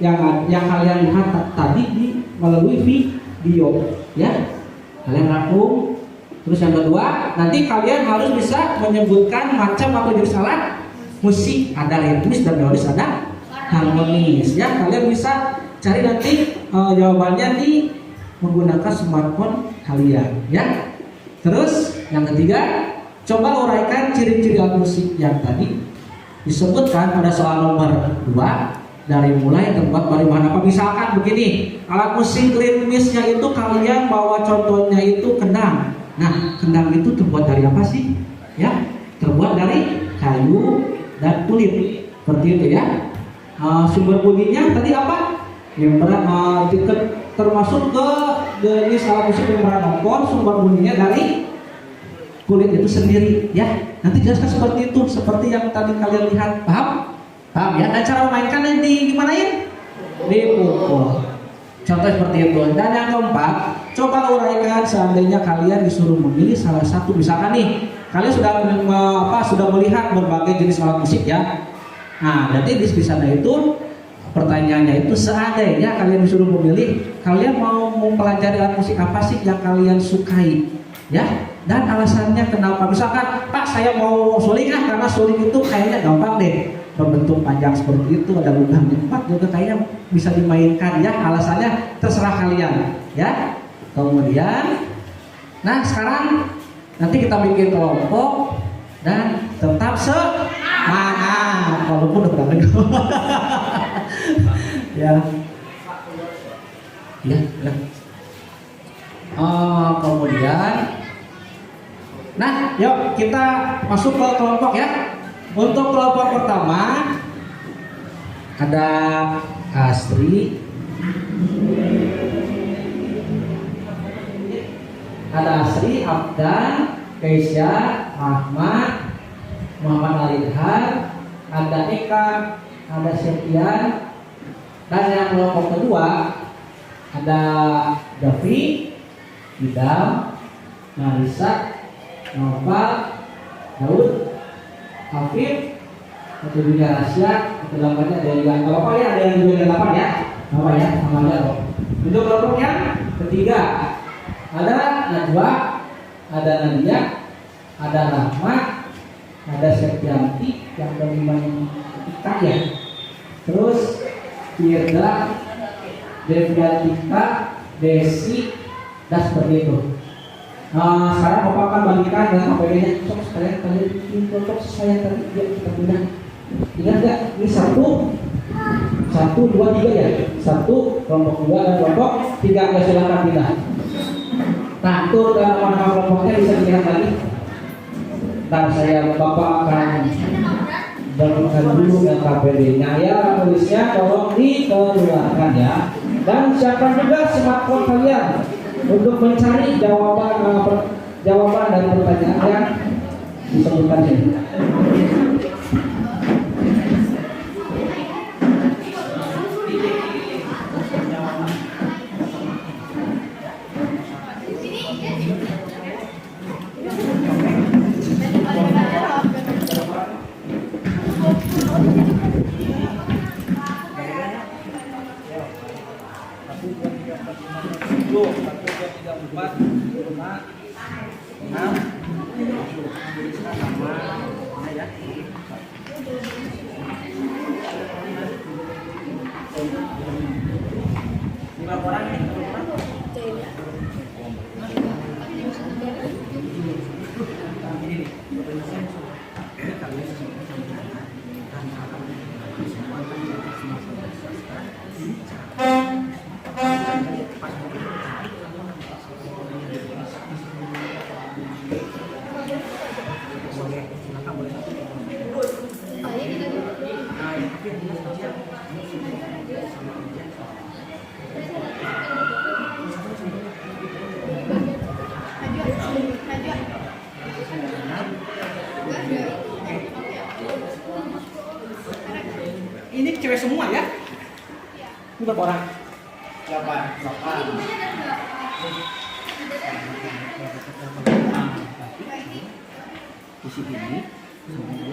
yang kalian lihat tadi melalui video ya. Kalian rangkum. Terus yang kedua, nanti kalian harus bisa menyebutkan macam atau jenis alat musik, ada ritmis dan melodis, ada harmonis ya. Kalian bisa cari nanti jawabannya di menggunakan smartphone kalian ya. Terus yang ketiga, coba uraikan ciri-ciri alat musik yang tadi disebutkan pada soal nomor 2, dari mulai terbuat dari bahan apa. Misalkan begini, alat musik ritmisnya itu kalian bawa contohnya itu kendang. Nah, kendang itu terbuat dari apa sih? Ya, terbuat dari kayu dan kulit, seperti itu ya. Sumber bunyinya tadi apa? Membran, termasuk ke jenis alat musik membran. Sumber bunyinya dari kulit itu sendiri ya. Nanti jelaskan seperti itu, seperti yang tadi kalian lihat, paham? Paham ya? Dan cara memainkan di gimana ya? Dipukul. Contoh seperti itu. Dan yang keempat, coba uraikan seandainya kalian disuruh memilih salah satu. Misalkan nih, kalian sudah melihat berbagai jenis alat musik ya. Nah, berarti di sana itu pertanyaannya itu seandainya kalian disuruh memilih, kalian mau mempelajari alat musik apa sih yang kalian sukai, ya? Dan alasannya kenapa? Misalkan, Pak, saya mau suling karena suling itu kayaknya gampang deh, berbentuk panjang seperti itu, ada lubang di tempat juga kayaknya bisa dimainkan ya. Alasannya terserah kalian, ya. Kemudian, nah sekarang nanti kita bikin kelompok dan tetap semangat walaupun udah berapa ya. Ya, ya. Kemudian, nah, yuk kita masuk ke kelompok ya. Untuk kelompok pertama ada Astri, Abdan, Keisha, Ahmad, Muhammad Alidhar, ada Eka, ada Septian, dan yang kelompok kedua ada Davi, Idam, Marisa, Nova, Daud, Hafid, atau juga Rasya, itu gambarnya ada yang apa ya, ada yang 28 ya, apa ya, sama aja loh. Untuk kelompok yang ketiga ada Najwa, ada Nadia, ada Rahma, ada Septianti, yang kelima Ika ya. Terus Firda, Deviatika, Desi, dan seperti itu. Sekarang Bapak akan bagikan dengan APD-nya. Sok sekalian kalian bikin kelompok saya tadi ya, kita pindah. Ingat nggak? Ini 1, 2, 3 ya. 1 kelompok 2 dan kelompok 3. Ya silakan pindah. Nah, itu nama kelompoknya bisa dilihat lagi. Ntar Bapak akan bagikan dulu dengan KPD-nya ya. Tulisnya tolong dikeluarkan ya. Dan siapkan juga smartphone kalian untuk mencari jawaban dari pertanyaan yang disebutkan ini. Ini cewek semua ya? Ini berapa orang? 8. Di sini semuanya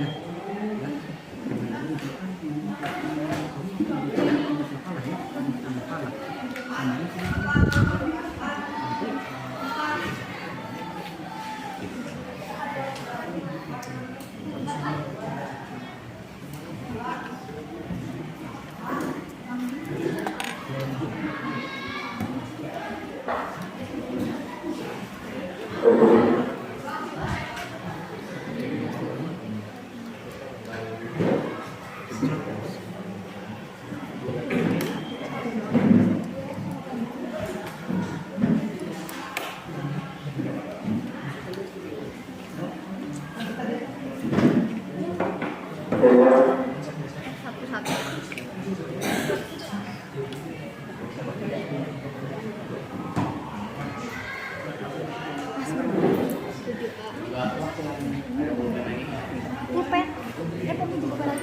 pulpen. Pulpen juga barang.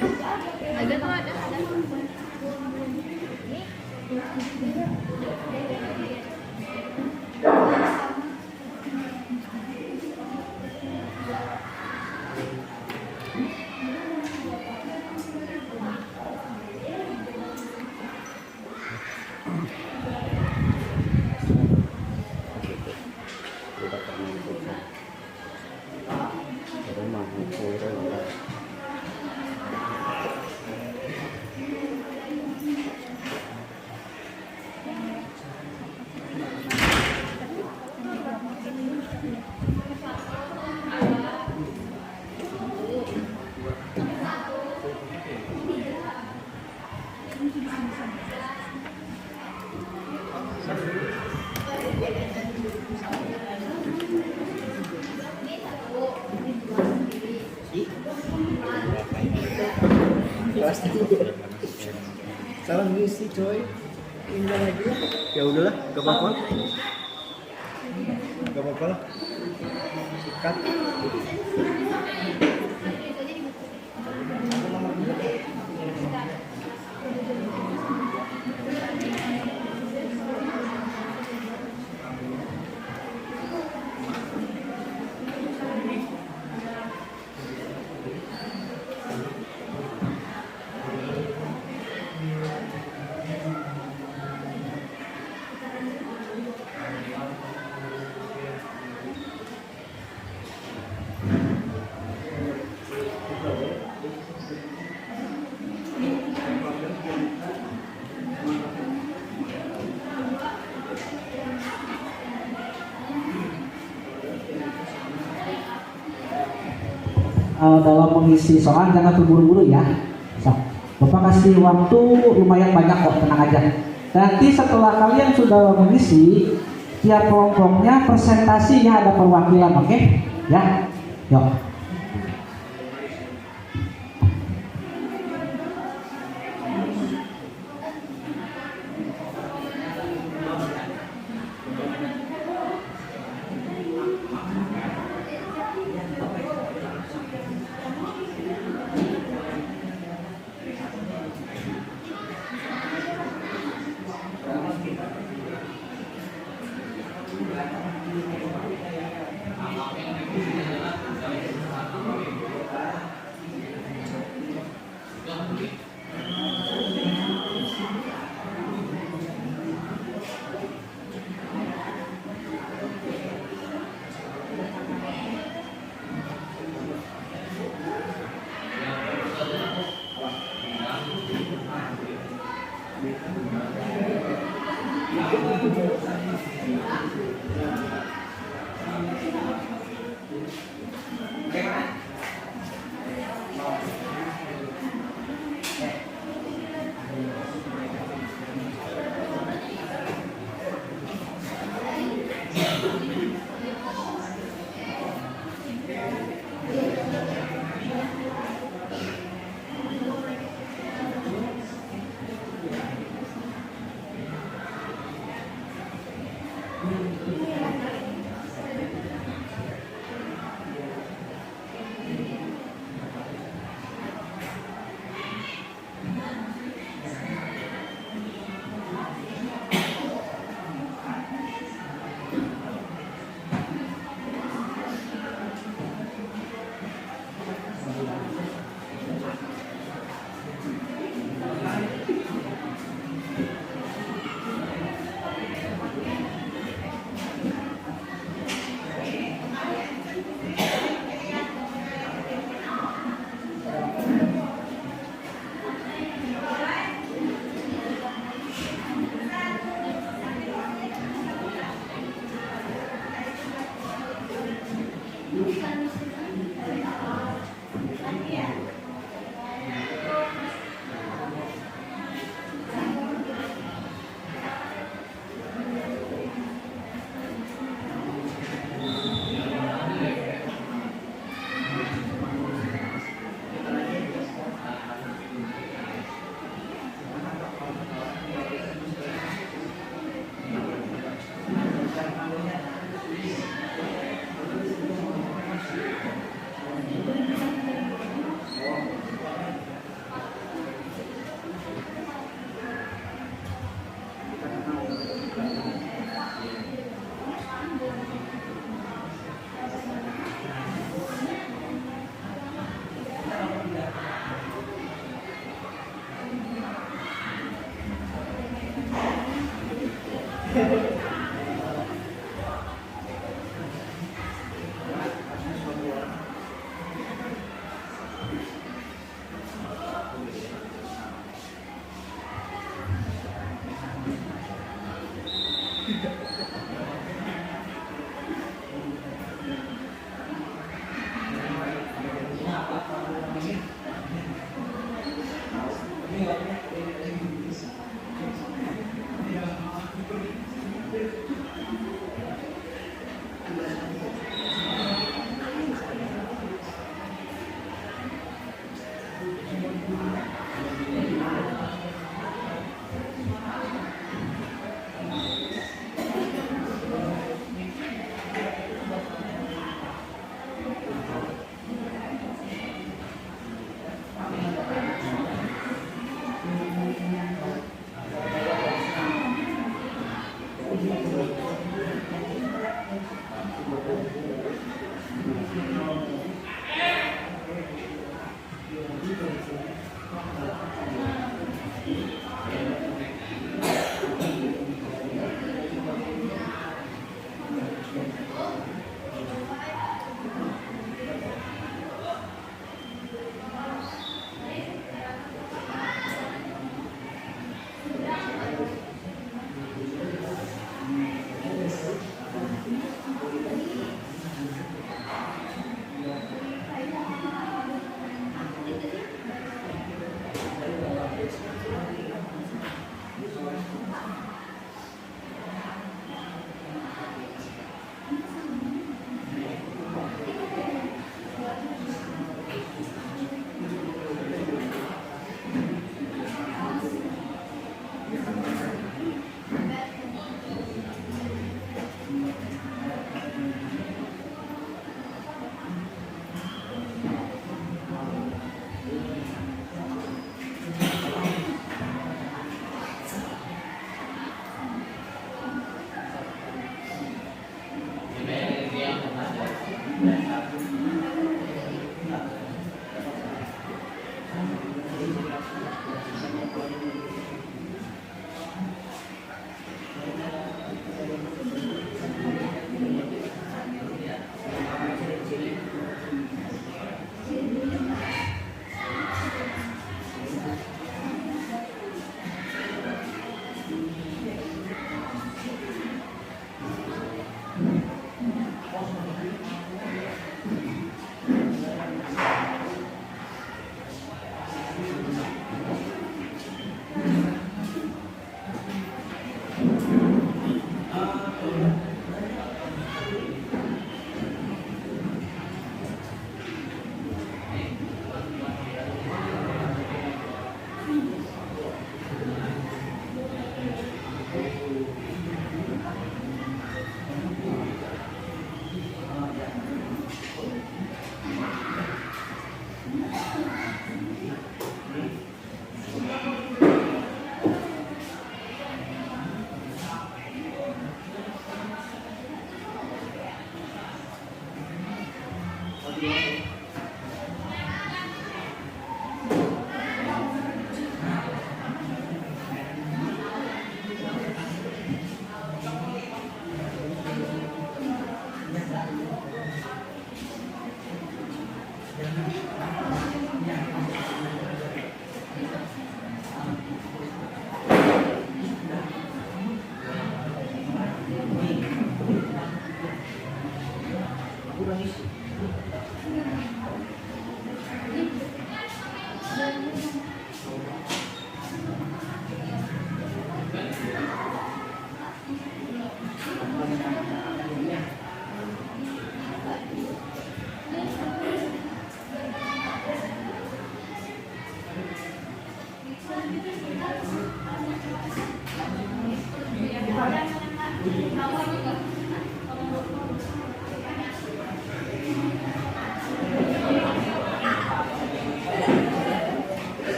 Ada tuh ada. Salam ngisi coy. Indah lagi. Ya udahlah, gak apa-apa. Gak apa-apa lah. Sikat. Dalam mengisi soal jangan terburu-buru ya. So, Bapak kasih waktu lumayan banyak kok, tenang aja. Nanti setelah kalian sudah mengisi, tiap kelompoknya presentasinya ada perwakilan, oke? Ya, yuk.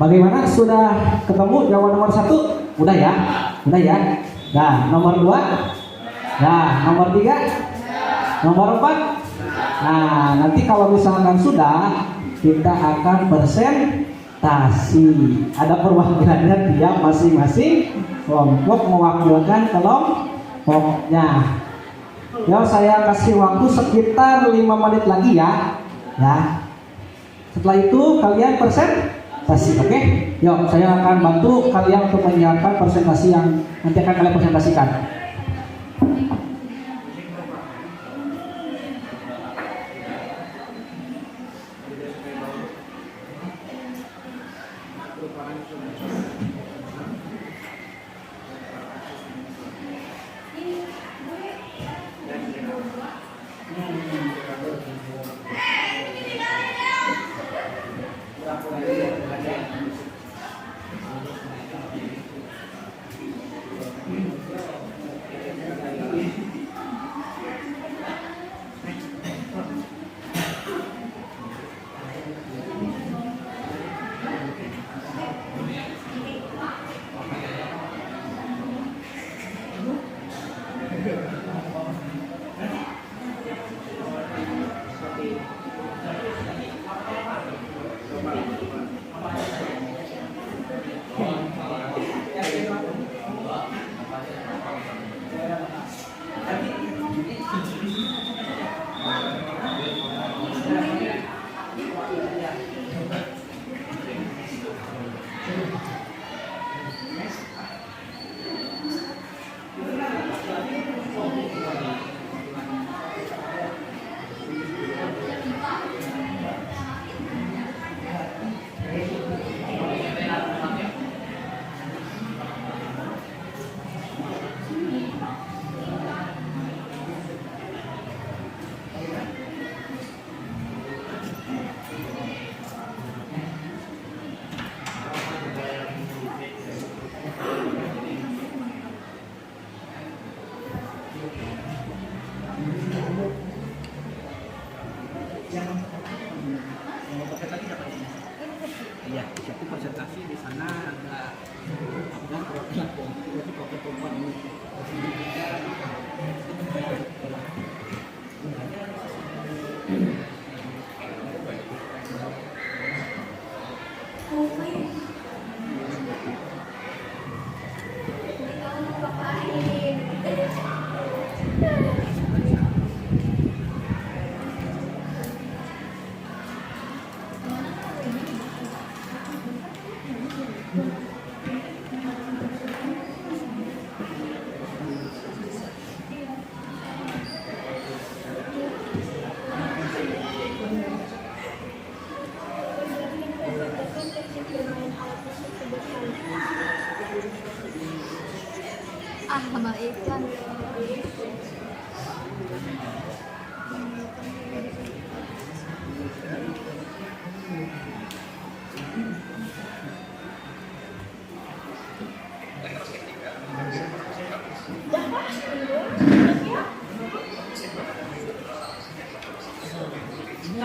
Bagaimana, sudah ketemu jawaban nomor 1? Udah ya? Udah ya? Nah, nomor 2? Nah, nomor 3? Nomor 4? Nah, nanti kalau misalkan sudah, kita akan presentasi. Ada perwakilannya, dia masing-masing kelompok mewakilkan kelompoknya. Ya, saya kasih waktu sekitar 5 menit lagi ya. Ya. Setelah itu kalian presentasi, oke? Yuk, saya akan bantu kalian untuk menyiapkan presentasi yang nanti akan kalian presentasikan.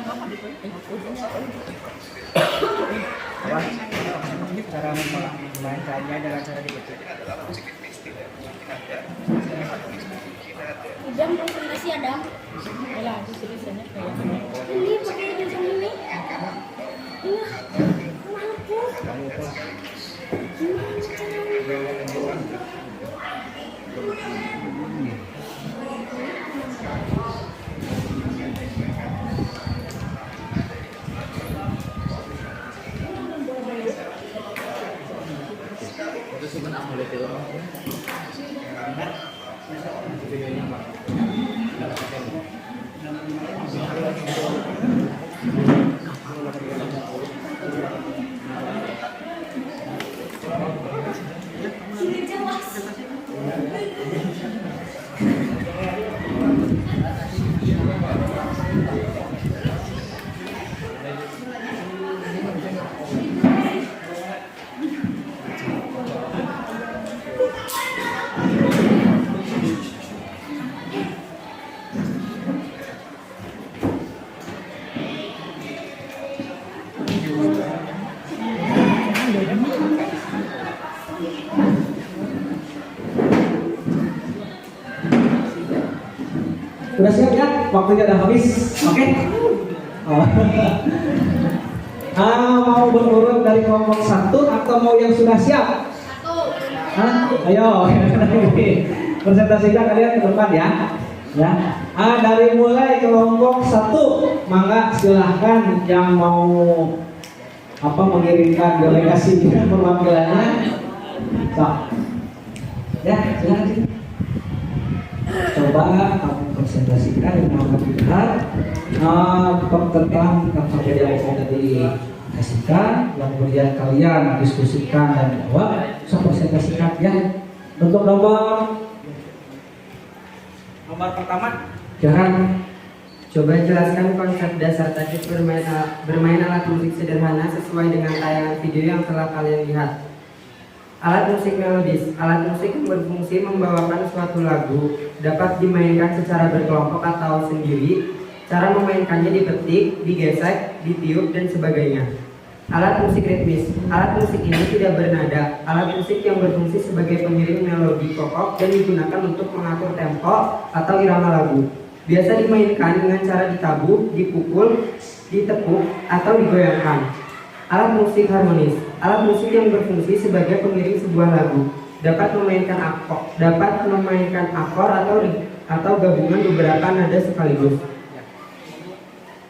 Cara memainkannya dengan cara dipetik. Jam presentasi ada. Yalah, di sini kayak ini pakai jam ini. Ini Udah siap ya? Waktunya udah habis. Oke? Oh. Mau berurut dari kelompok 1 atau mau yang sudah siap? Ayo, presentasikan kalian ke depan ya. Ya. Dari mulai kelompok 1, maka silahkan yang mau mengirimkan delegasi perwakilannya. So. Ya, silahkan. Coba kamu presentasikan dengan lihat tentang materi yang sudah dikasihkan, yang kemudian kalian diskusikan dan jawab. So, presentasikan ya. Untuk nomor pertama, jangan. Coba jelaskan konsep dasar teknik bermain alat musik sederhana sesuai dengan tayangan video yang telah kalian lihat. Alat musik melodis, alat musik yang berfungsi membawakan suatu lagu, dapat dimainkan secara berkelompok atau sendiri. Cara memainkannya dipetik, digesek, ditiup, dan sebagainya. Alat musik ritmis, alat musik ini tidak bernada. Alat musik yang berfungsi sebagai pengiring melodi pokok dan digunakan untuk mengatur tempo atau irama lagu. Biasa dimainkan dengan cara ditabuh, dipukul, ditepuk, atau digoyangkan. Alat musik harmonis, alat musik yang berfungsi sebagai pengiring sebuah lagu, dapat memainkan akor atau gabungan beberapa nada sekaligus.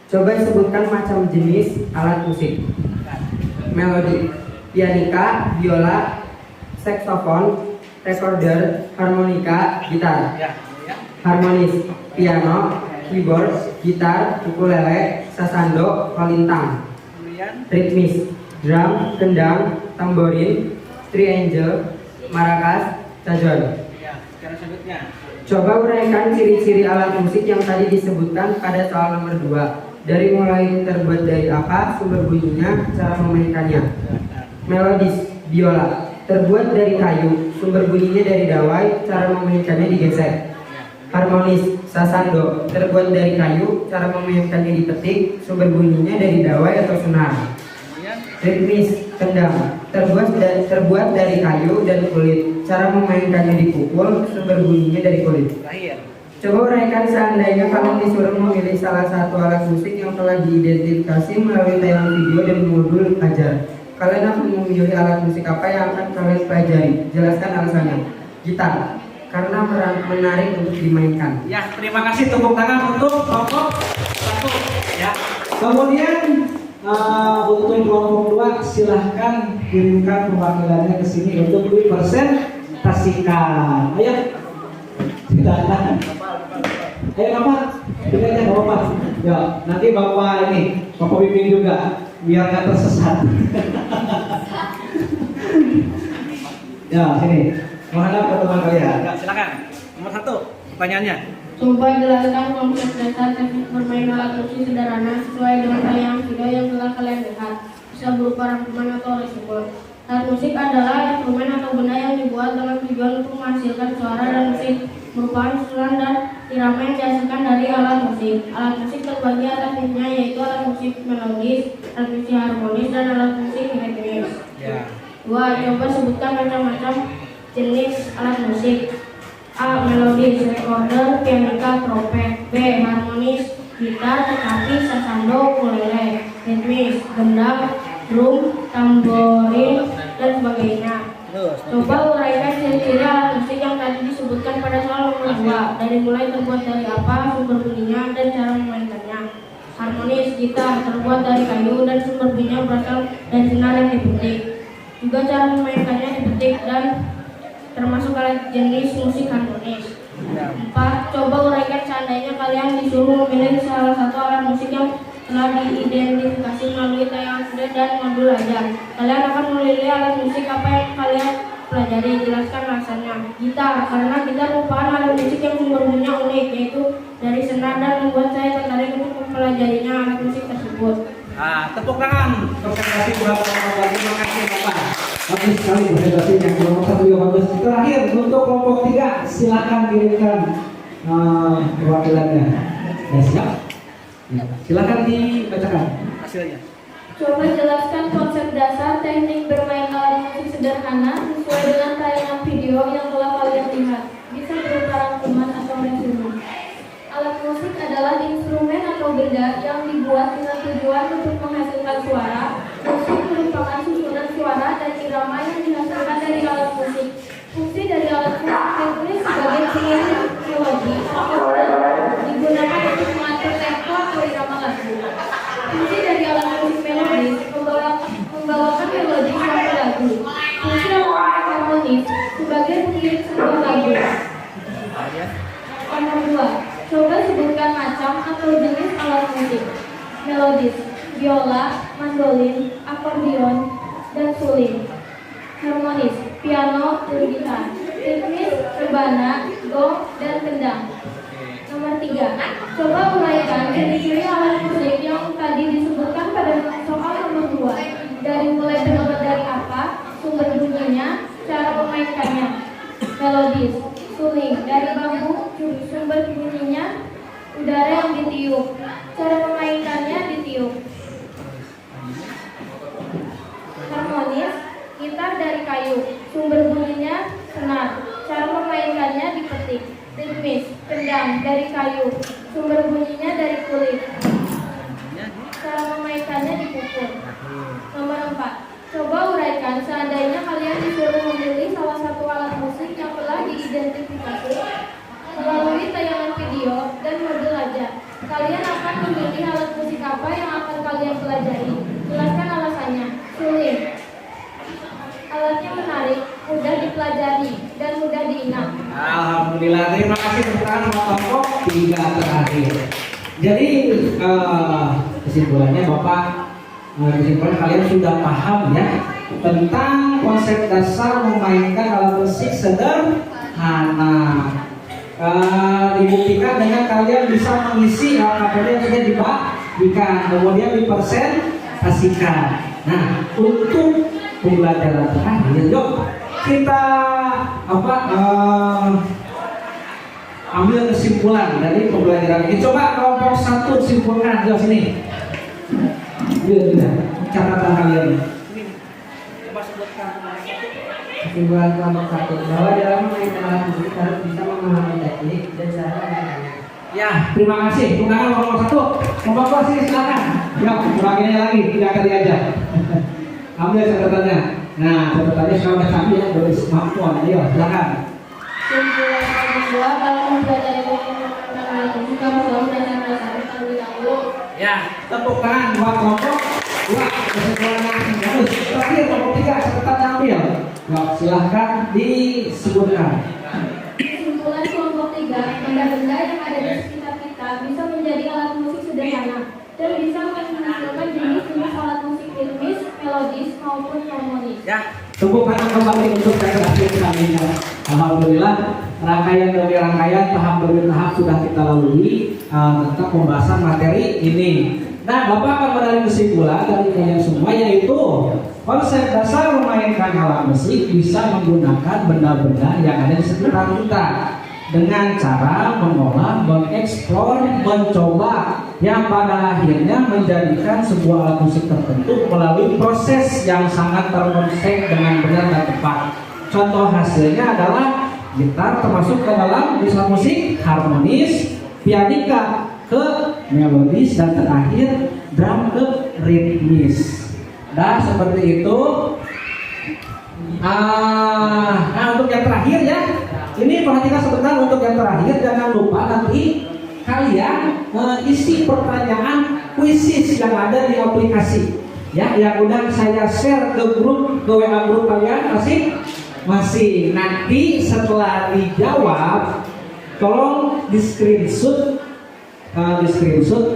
Coba sebutkan macam jenis alat musik. Melodi, pianika, biola, saksofon, recorder, harmonika, gitar. Harmonis, piano, keyboard, gitar, ukulele, sasando, kolintang. Ritmis, drum, kendang, tamborin, triangle, maracas, cajon. Coba uraikan ciri-ciri alat musik yang tadi disebutkan pada soal nomor 2. Dari mulai terbuat dari apa, sumber bunyinya, cara memainkannya. Melodis, biola, terbuat dari kayu, sumber bunyinya dari dawai, cara memainkannya digesek. Harmonis, sasando, terbuat dari kayu, cara memainkannya dipetik, sumber bunyinya dari dawai atau senar. Ritmis, kendang, terbuat dari kayu dan kulit, cara memainkannya dipukul, sumber bunyinya dari kulit. Coba uraikan seandainya kalian disuruh memilih salah satu alat musik yang telah diidentifikasi melalui tayangan video dan modul ajar. Kalian akan memilih alat musik apa yang akan kalian pelajari? Jelaskan alasannya. Gitar, karena menarik untuk dimainkan. Ya, terima kasih, tepuk tangan untuk kelompok 1 ya. Kemudian untuk kelompok 2 silahkan kirimkan perwakilannya ke sini untuk dipresentasikan. Ayo, silakan. Ayo Bapak, pilihnya Bapak. Ya, nanti Bapak Bapak bimbing juga biar nggak tersesat. Ya, sini. Menghadap ke teman kalian. Ya, silakan. Nomor 1, pertanyaannya. Coba jelaskan konsep dasar teknik bermain alat musik sederhana sesuai dengan tayangan video yang telah kalian lihat. Bisa berupa rangkuman atau respon. Alat musik adalah instrumen atau benda yang dibuat dengan tujuan untuk menghasilkan suara dan musik, merupakan susunan dan irama yang dihasilkan dari alat musik. Alat musik terbagi atas jenisnya, yaitu alat musik melodis, alat musik harmonis, dan alat musik ritmis. Ya. 2. Coba sebutkan macam-macam jenis alat musik. A. Melodis, recorder, pianika, trompet. B. Harmonis, gitar, tetapi, sasando, ukulele. Ritmis, gendang, drum, tamborin, dan sebagainya. Coba uraikan ciri-ciri alat musik yang tadi disebutkan pada soal nomor 2. Dari mulai terbuat dari apa, sumber bunyinya, dan cara memainkannya. Harmonis, gitar, terbuat dari kayu dan sumber bunyinya berasal dari senar yang dipetik. Juga cara memainkannya dipetik dan termasuk alat jenis musik harmonis. 4. Coba uraikan seandainya kalian disuruh memilih salah satu alat musik yang telah diidentifikasi melalui tayangan video dan modul ajar. Kalian akan memilih alat musik apa yang kalian pelajari. Jelaskan alasannya. Gitar, karena gitar merupakan alat musik yang sumber bunyinya unik, yaitu dari senar, dan membuat saya tertarik untuk mempelajarinya alat musik tersebut. Tepuk tangan presentasi buat Bapak. Terima kasih Bapak. Bagus sekali presentasi yang kelompok 1 yang bagus. Terakhir untuk kelompok 3, silakan kirimkan perwakilannya. Ya, siap. Ya, silakan dibacakan hasilnya. Coba jelaskan konsep dasar teknik bermain alat musik sederhana sesuai dengan tayangan video yang telah kalian lihat. Bisa berupa rangkuman atau resume. Alat musik adalah instrumen atau benda yang dibuat dengan tujuan untuk menghasilkan suara. Musik merupakan susunan suara dan irama yang dihasilkan dari alat musik. Fungsi dari alat musik ritmis sebagai pengiring melodi digunakan untuk mengatur tempo atau irama lagu. Fungsi dari alat musik melodis membawakan melodi suatu lagu. Fungsi alat musik harmonis sebagai pengiring sebuah lagu. Nomor 2. Coba sebutkan macam atau jenis alat musik. Melodis, biola, mandolin, akordeon, dan suling. Harmonis, piano, dan gitar. Ritmis, rebana, gong, dan kendang. Nomor 3. Coba uraikan ciri-ciri alat musik yang tadi disebutkan pada soal nomor 2. Dari mulai terbuat dari apa, sumber bunyinya, cara memainkannya. Melodis, suling, dari bambu, sumber bunyinya, udara yang ditiup. Cara memainkannya ditiup. Harmonis, gitar dari kayu, sumber bunyinya senar. Cara memainkannya dipetik. Ritmis, kendang dari kayu, sumber bunyinya dari kulit. Cara memainkannya dipukul. Nomor 4. Coba uraikan seandainya kalian disuruh memilih salah satu alat musik yang telah diidentifikasi melalui tayangan video dan modul ajar. Kalian akan memilih alat musik apa yang akan kalian pelajari. Jelaskan alasannya. Suling. Alatnya menarik, mudah dipelajari, dan mudah diingat. Alhamdulillah, terima kasih teman-teman kelompok 3 terakhir. Jadi kesimpulannya Bapak, kesimpulan kalian sudah paham ya tentang konsep dasar memainkan alat musik sederhana. Dibuktikan dengan kalian bisa mengisi hal-hal yang sudah dibagikan, kemudian dipresentasikan. Nah, untuk pembelajaran terakhir, yuk kita ambil kesimpulan dari pembelajaran ini. Coba kelompok 1 simpulkan di sini. Iya, catatan kalian. Kesimpulan kelompok 1 bahwa dalam memainkan alat musik harus bisa memahami teknik dan cara memainkannya. Ya, terima kasih. Gunakan kelompok 1. Kelompok 2 sini silakan. Ya, bagiannya lagi, tidak kali aja. Ambil catatannya. Nah, catatannya sudah kami yang boleh smartphone. Ayo, silakan. Kesimpulan nomor 2, dalam mempelajari menggunakan alat musik kamu selalu dasar-dasar terlebih dahulu. Ya, tepuk tangan buat kelompok 2. Kesimpulannya bagus. Terakhir kelompok 3 catatan ambil. Ya, silahkan disebutkan. Kesimpulan kelompok 3, benda-benda yang ada di sekitar kita bisa menjadi alat musik sederhana dan bisa menghasilkan jenis-jenis alat musik ritmis, melodis maupun harmonis. Ya, tepuk tangan kembali untuk presentasi kami. Alhamdulillah, rangkaian demi rangkaian, tahap demi tahap sudah kita lalui tentang pembahasan materi ini. Nah, Bapak akan menarik kesimpulan dari kalian semua, yaitu konsep dasar memainkan alat musik bisa menggunakan benda-benda yang ada di sekitar kita. dengan cara mengolah, mengeksplor, mencoba yang pada akhirnya menjadikan sebuah alat musik tertentu melalui proses yang sangat terkonsep dengan benar dan tepat. Contoh hasilnya adalah gitar termasuk ke dalam usaha musik harmonis, pianika ke melodis, dan terakhir drum ke ritmis. Nah seperti itu. Nah untuk yang terakhir ya, ini perhatikan sebentar untuk yang terakhir, jangan lupa nanti kalian isi pertanyaan kuisis yang ada di aplikasi ya, yang udah saya share ke grup, ke WA grup kalian masing-masing. Nanti setelah dijawab tolong di screenshot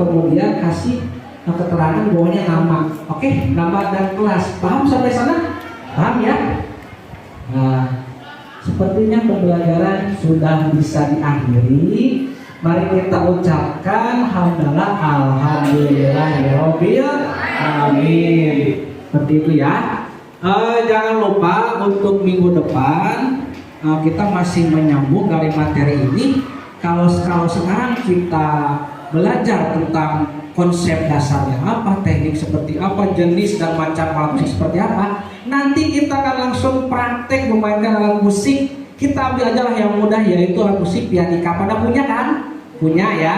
kemudian kasih keterangan di bawahnya nama. Oke, nama dan kelas. Paham sampai sana? Paham ya? Nah, sepertinya pembelajaran sudah bisa diakhiri. Mari kita ucapkan hamdalah alhamdulillahirabbil alamin. Seperti itu ya. Jangan lupa untuk minggu depan kita masih menyambung dari materi ini. Kalau sekarang kita belajar tentang konsep dasarnya apa, teknik seperti apa, jenis dan macam alat musik seperti apa, nanti kita akan langsung praktek memainkan alat musik. Kita ambil aja lah yang mudah, yaitu alat musik pianika. Pada punya kan? Punya ya.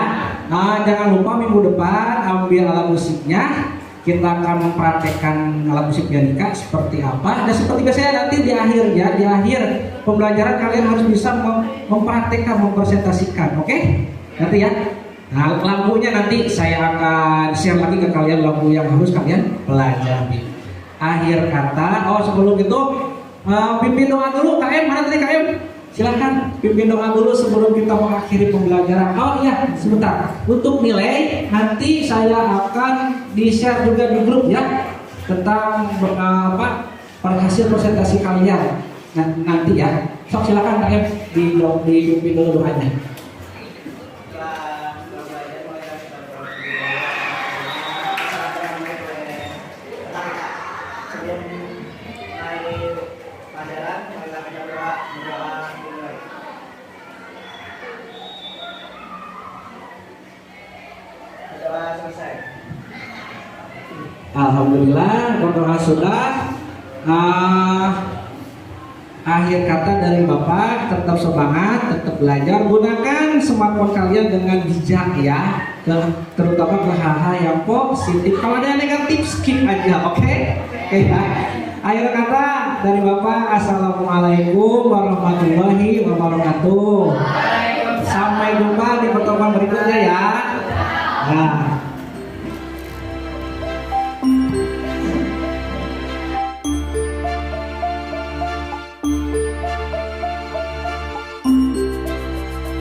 Jangan lupa minggu depan ambil alat musiknya. Kita akan mempraktekkan alat musik pianika seperti apa. Dan seperti biasanya nanti di akhir ya, di akhir pembelajaran kalian harus bisa mempraktekkan, mempresentasikan. Oke? Nanti ya. Nah, lampunya nanti saya akan share lagi ke kalian lampu yang harus kalian pelajari. Akhir kata, sebelum itu pimpin doa dulu. KM, mana tadi KM? Silahkan pimpin doa dulu sebelum kita mengakhiri pembelajaran. Oh iya, sebentar. Untuk nilai nanti saya akan di-share juga di grup ya tentang hasil presentasi kalian. Nanti ya. Sok silakan KM dipimpin dulu doanya. Alhamdulillah, berdoa sudah. Akhir kata dari Bapak, tetap semangat, tetap belajar. Gunakan smartphone kalian dengan bijak ya, terutama ke hal-hal yang positif. Kalau ada yang negatif, skip aja, oke? Ya. Akhir kata dari Bapak, assalamualaikum warahmatullahi wabarakatuh. Sampai jumpa di pertemuan berikutnya ya. Nah.